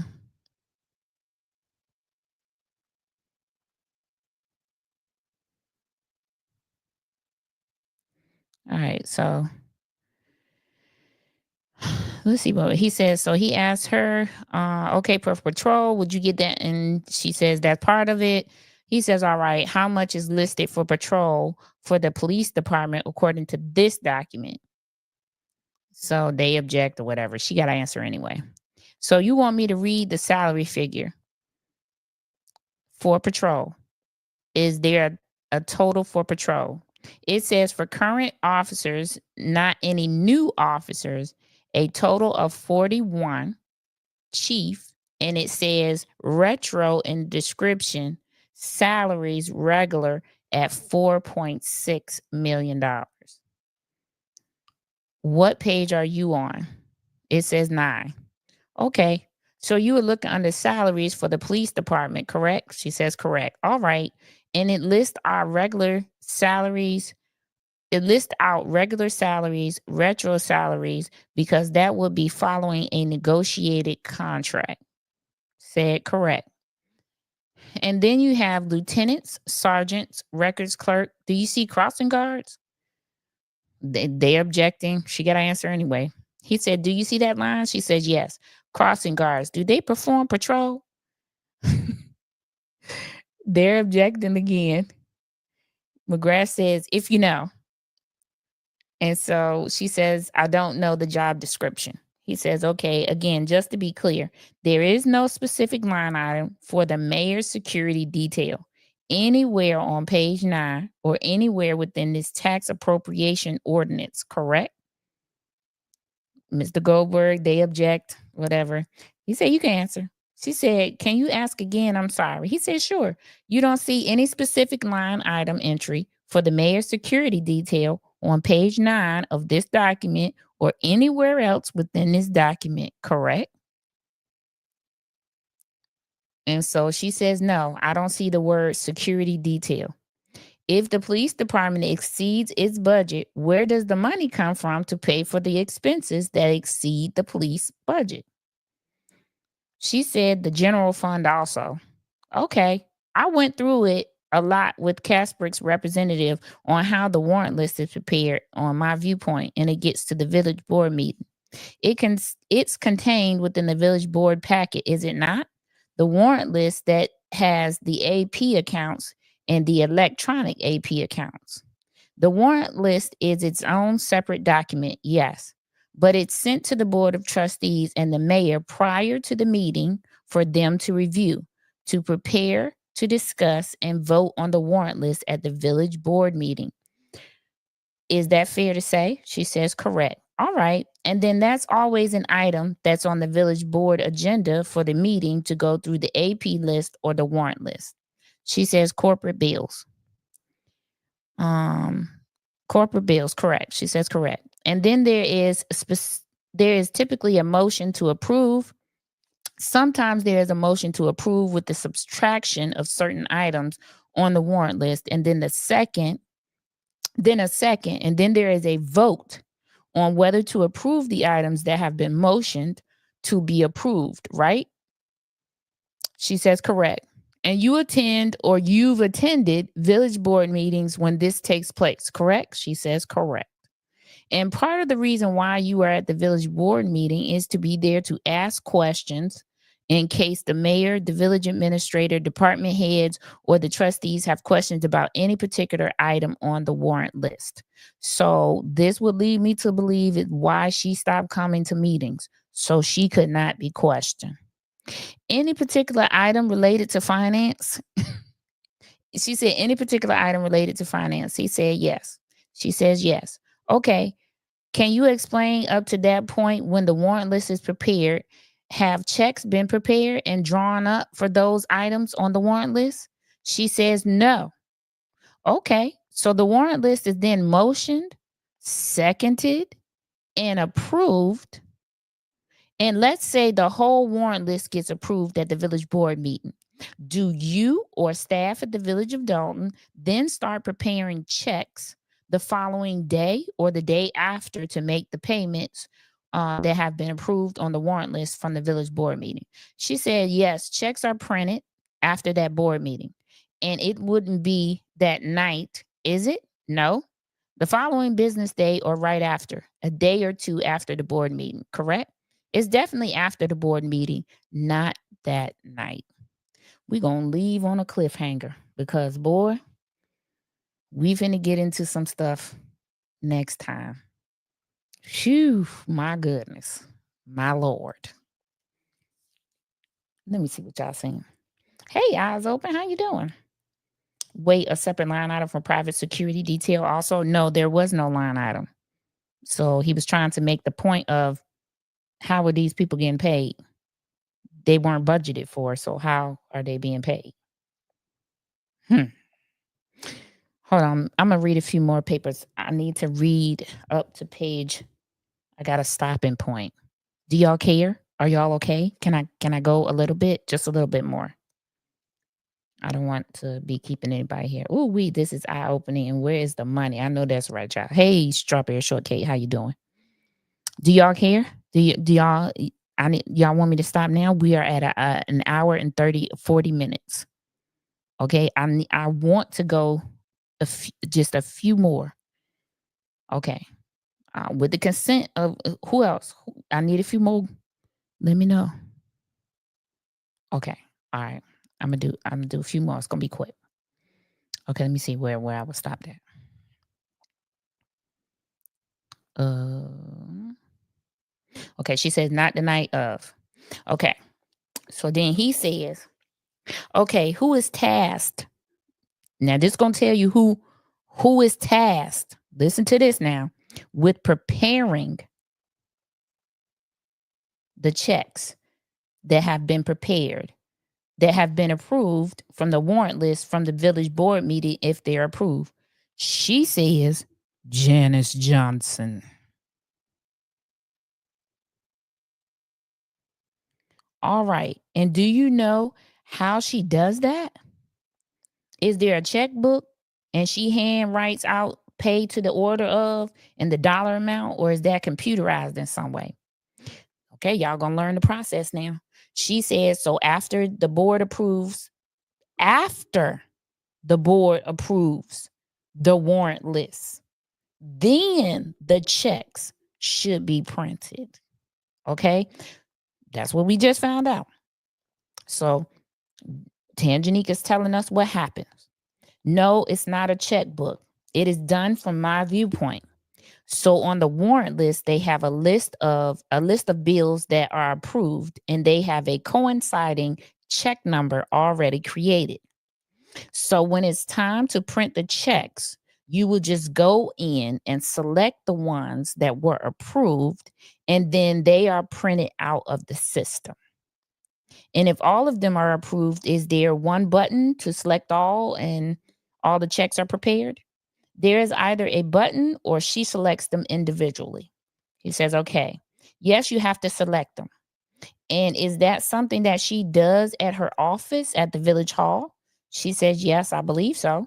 right, so let's see what he says. So he asked her, okay, per patrol, would you get that? And she says that's part of it. He says, all right, how much is listed for patrol for the police department according to this document? So they object or whatever. She got to answer anyway. So you want me to read the salary figure for patrol? Is there a total for patrol? It says for current officers, not any new officers, a total of 41, chief, and it says retro in description, salaries regular at $4.6 million. What page are you on? It says 9. Okay. So you were looking under salaries for the police department, correct? She says correct. All right. And it lists our regular salaries It lists out regular salaries, retro salaries, because that would be following a negotiated contract. Said correct. And then you have lieutenants, sergeants, records clerk. Do you see crossing guards? They objecting. She got to answer anyway. He said, do you see that line? She says, yes. Crossing guards. Do they perform patrol? They're objecting again. McGrath says, if you know. And so she says, I don't know the job description. He says, okay, again, just to be clear, there is no specific line item for the mayor's security detail anywhere on page 9 or anywhere within this tax appropriation ordinance, correct? Mr. Goldberg, they object, whatever. He said, you can answer. She said, can you ask again? I'm sorry. He said, sure. You don't see any specific line item entry for the mayor's security detail on page 9 of this document or anywhere else within this document, correct? And so she says, no, I don't see the word security detail. If the police department exceeds its budget, where does the money come from to pay for the expenses that exceed the police budget? She said the general fund also. Okay. I went through it a lot with Casper's representative on how the warrant list is prepared on My Viewpoint, and it gets to the village board meeting. It's contained within the village board packet, is it not? The warrant list that has the AP accounts and the electronic AP accounts. The warrant list is its own separate document, yes, but it's sent to the Board of Trustees and the mayor prior to the meeting for them to review, to prepare, to discuss, and vote on the warrant list at the village board meeting. Is that fair to say? She says, correct. All right. And then that's always an item that's on the village board agenda for the meeting to go through the AP list or the warrant list. She says corporate bills. Corporate bills, correct. She says correct. And then there is typically a motion to approve. Sometimes there is a motion to approve with the subtraction of certain items on the warrant list, and then a second, and then there is a vote on whether to approve the items that have been motioned to be approved, right? She says correct. And you've attended village board meetings when this takes place, correct? She says correct. And part of the reason why you are at the village board meeting is to be there to ask questions in case the mayor, the village administrator, department heads, or the trustees have questions about any particular item on the warrant list. So this would lead me to believe why she stopped coming to meetings, so she could not be questioned. Any particular item related to finance? She said, any particular item related to finance? He said, yes. She says, yes. Okay. Can you explain up to that point when the warrant list is prepared? Have checks been prepared and drawn up for those items on the warrant list? She says, no. Okay. So the warrant list is then motioned, seconded, and approved. And let's say the whole warrant list gets approved at the village board meeting. Do you or staff at the village of Dolton then start preparing checks the following day or the day after to make the payments that have been approved on the warrant list from the village board meeting? She said, yes, checks are printed after that board meeting. And it wouldn't be that night, is it? No. The following business day or right after, a day or two after the board meeting, correct? It's definitely after the board meeting, not that night. We're going to leave on a cliffhanger because, boy, we finna get into some stuff next time. Phew, my goodness. My Lord. Let me see what y'all saying. Hey, eyes open. How you doing? Wait, a separate line item for private security detail also? No, there was no line item. So he was trying to make the point of how are these people getting paid? They weren't budgeted for, so how are they being paid? Hold on. I'm going to read a few more papers. I need to read up to page. I got a stopping point. Do y'all care? Are y'all okay? Can I go a little bit? Just a little bit more. I don't want to be keeping anybody here. Ooh, this is eye-opening. And where is the money? I know that's right, y'all. Hey, Strawberry Shortcake, how you doing? Do y'all care? Y'all want me to stop now? We are at an hour and 40 minutes. Okay, I want to go just a few more. Okay, with the consent of who else? I need a few more. Let me know. Okay, all right. I'm gonna do a few more. It's gonna be quick. Okay, let me see where I was stopped at. Okay, she says not the night of. Okay, so then he says, okay, who is tasked? Now this is gonna tell you who is tasked. Listen to this now, with preparing the checks that have been prepared, that have been approved from the warrant list from the village board meeting if they're approved. She says Janice Johnson. All right. And do you know how she does that? Is there a checkbook and she hand writes out pay to the order of and the dollar amount, or is that computerized in some way? Okay, y'all gonna learn the process now. She says, so after the board approves the warrant list, then the checks should be printed. Okay, that's what we just found out. So Tangenique is telling us what happens. No, it's not a checkbook. It is done from My Viewpoint. So on the warrant list, they have a list of bills that are approved, and they have a coinciding check number already created. So when it's time to print the checks, you will just go in and select the ones that were approved, and then they are printed out of the system. And if all of them are approved, is there one button to select all and all the checks are prepared? There is either a button or she selects them individually. He says, okay, yes, you have to select them. And is that something that she does at her office at the village hall? She says, yes, I believe so.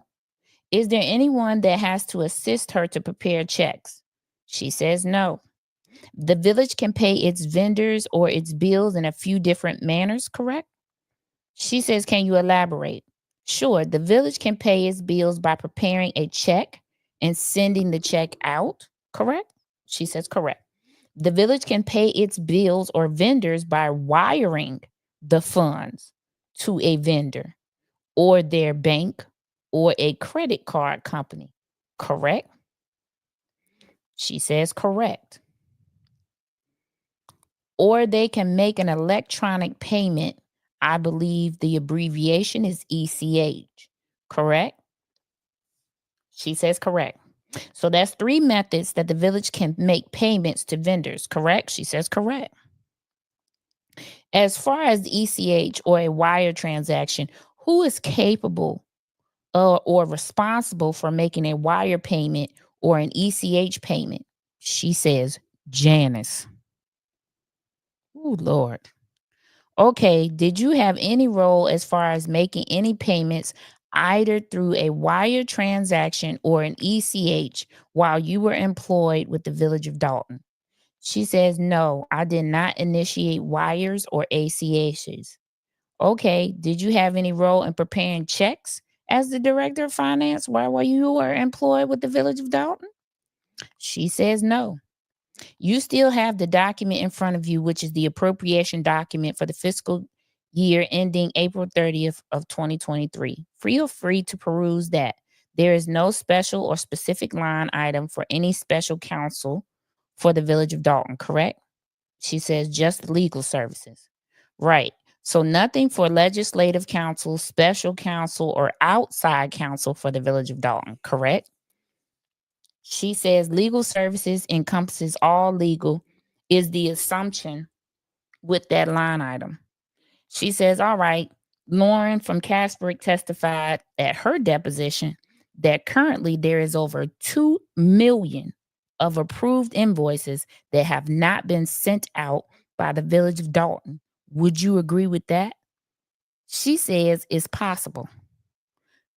Is there anyone that has to assist her to prepare checks? She says, no. The village can pay its vendors or its bills in a few different manners, correct? She says, can you elaborate? Sure, the village can pay its bills by preparing a check and sending the check out, correct? She says, correct. The village can pay its bills or vendors by wiring the funds to a vendor or their bank or a credit card company, correct? She says, correct. Or they can make an electronic payment. I believe the abbreviation is ECH, correct? She says correct. So that's 3 methods that the village can make payments to vendors, correct? She says correct. As far as the ECH or a wire transaction, who is capable or responsible for making a wire payment or an ECH payment? She says Janice. Oh, Lord. Okay, did you have any role as far as making any payments either through a wire transaction or an ECH while you were employed with the village of Dolton? She says, no, I did not initiate wires or ACHs. Okay, did you have any role in preparing checks as the director of finance while you were employed with the village of Dolton? She says, no. You still have the document in front of you, which is the appropriation document for the fiscal year ending April 30th of 2023. Feel free to peruse that. There is no special or specific line item for any special counsel for the village of Dolton, correct? She says just legal services. Right. So nothing for legislative counsel, special counsel, or outside counsel for the village of Dolton, correct? She says legal services encompasses all legal is the assumption with that line item. She says, all right, Lauren from Casper testified at her deposition that currently there is over 2 million of approved invoices that have not been sent out by the village of Dolton. Would you agree with that? She says it's possible.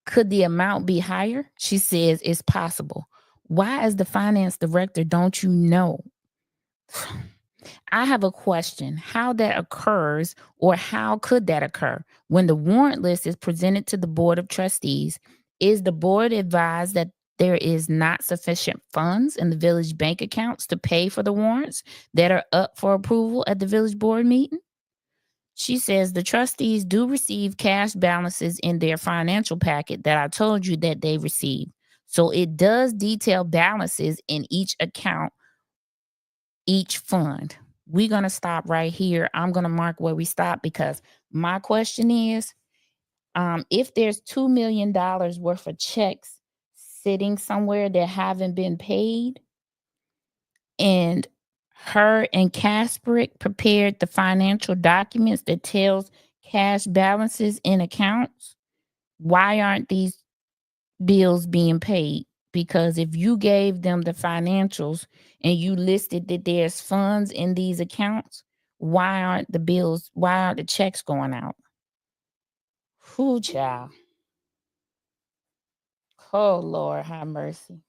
Could the amount be higher? She says it's possible. Why, as the finance director, don't you know? I have a question. How that occurs, or how could that occur? When the warrant list is presented to the Board of Trustees, is the board advised that there is not sufficient funds in the village bank accounts to pay for the warrants that are up for approval at the village board meeting? She says the trustees do receive cash balances in their financial packet that I told you that they receive. So it does detail balances in each account, each fund. We're going to stop right here. I'm going to mark where we stop, because my question is, if there's $2 million worth of checks sitting somewhere that haven't been paid, and her and Kasperick prepared the financial documents that tells cash balances in accounts, why aren't these bills being paid? Because if you gave them the financials and you listed that there's funds in these accounts, why aren't the checks going out? Who, child? Oh, Lord, have mercy.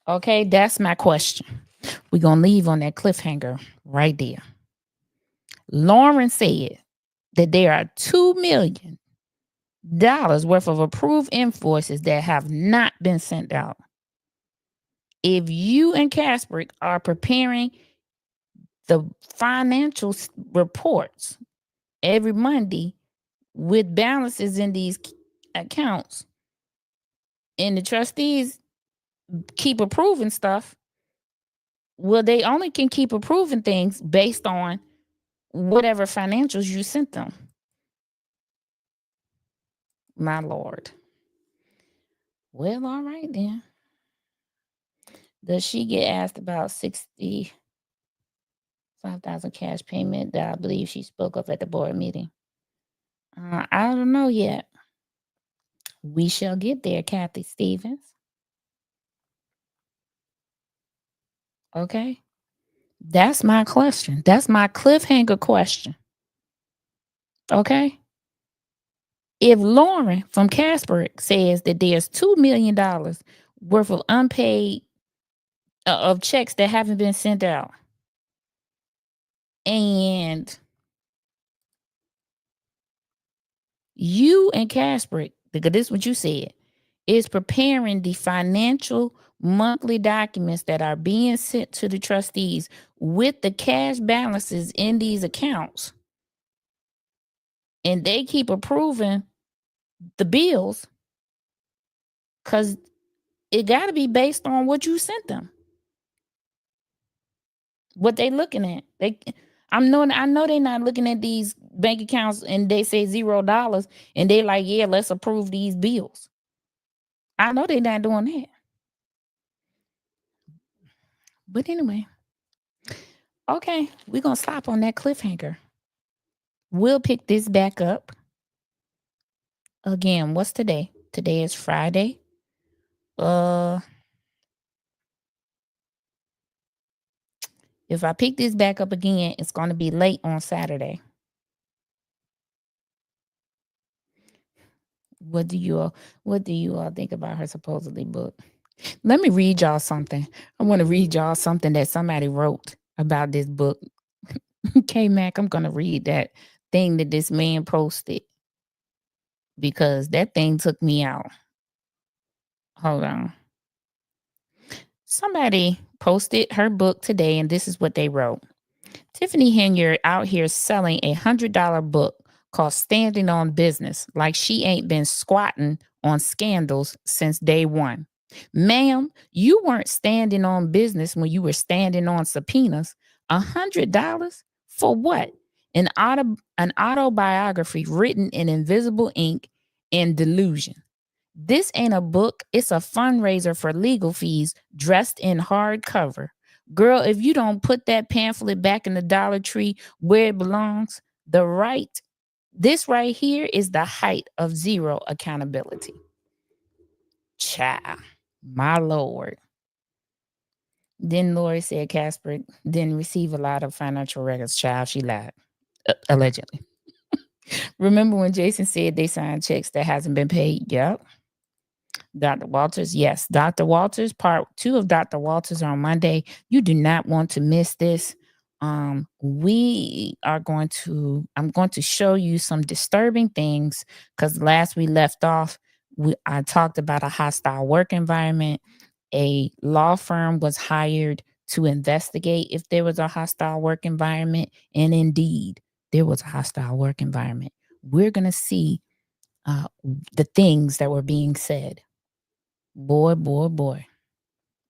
Okay, that's my question. We're going to leave on that cliffhanger right there. Lauren said that there are $2 million worth of approved invoices that have not been sent out. If you and Kasperick are preparing the financial reports every Monday with balances in these accounts, and the trustees keep approving stuff, well, they only can keep approving things based on whatever financials you sent them. My Lord. Well, all right then. Does she get asked about 65,000 cash payment that I believe she spoke of at the board meeting? I don't know yet. We shall get there, Kathy Stevens. Okay. That's my question. That's my cliffhanger question. Okay. If Lauren from Kasperick says that there's $2 million worth of unpaid of checks that haven't been sent out, and you and Kasperick, because this is what you said, is preparing the financial monthly documents that are being sent to the trustees with the cash balances in these accounts, and they keep approving the bills, because it got to be based on what you sent them, what they looking at. I know they're not looking at these bank accounts and they say $0 and they like, yeah, let's approve these bills. I know they're not doing that. But anyway, okay, we're gonna stop on that cliffhanger. We'll pick this back up again. What's today? Today is Friday. If I pick this back up again, it's gonna be late on Saturday. What do you all think about her supposedly book? Let me read y'all something. I want to read y'all something that somebody wrote about this book. Okay, Mac, I'm gonna read that thing that this man posted, because that thing took me out. Hold on. Somebody posted her book today, and this is what they wrote. Tiffany Henyard out here selling $100 book called Standing on Business, like she ain't been squatting on scandals since day one. Ma'am, you weren't standing on business when you were standing on subpoenas. $100 for what? An autobiography written in invisible ink and delusion. This ain't a book, it's a fundraiser for legal fees dressed in hardcover. Girl, if you don't put that pamphlet back in the Dollar Tree where it belongs, this right here is the height of zero accountability. Child, my Lord. Then Lori said Casper didn't receive a lot of financial records. Child, she lied. Allegedly. Remember when Jason said they signed checks that hasn't been paid? Yep. Dr. Walters, yes. Dr. Walters, part 2 of Dr. Walters on Monday. You do not want to miss this. I'm going to show you some disturbing things because last we left off, I talked about a hostile work environment. A law firm was hired to investigate if there was a hostile work environment, and indeed, there was a hostile work environment. We're going to see the things that were being said. Boy.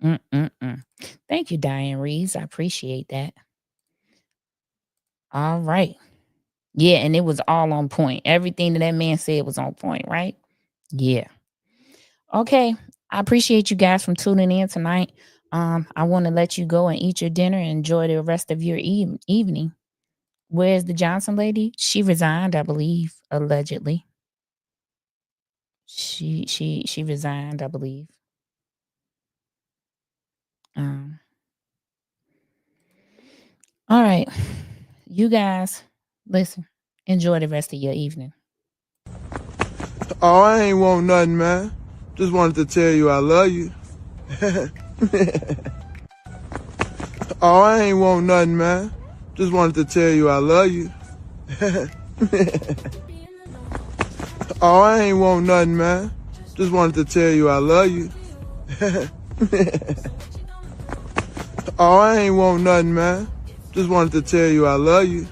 Thank you, Diane Reeves. I appreciate that. All right. Yeah, and it was all on point. Everything that man said was on point, right? Yeah. Okay. I appreciate you guys from tuning in tonight. I want to let you go and eat your dinner and enjoy the rest of your evening. Where's the Johnson lady? She resigned, I believe, allegedly. She resigned, I believe. All right. You guys, listen. Enjoy the rest of your evening. Oh, I ain't want nothing, man. Just wanted to tell you I love you. Oh, I ain't want nothing, man. Just wanted to tell you I love you. Oh, I ain't want nothing, man. Just wanted to tell you I love you. Oh, I ain't want nothing, man. Just wanted to tell you I love you.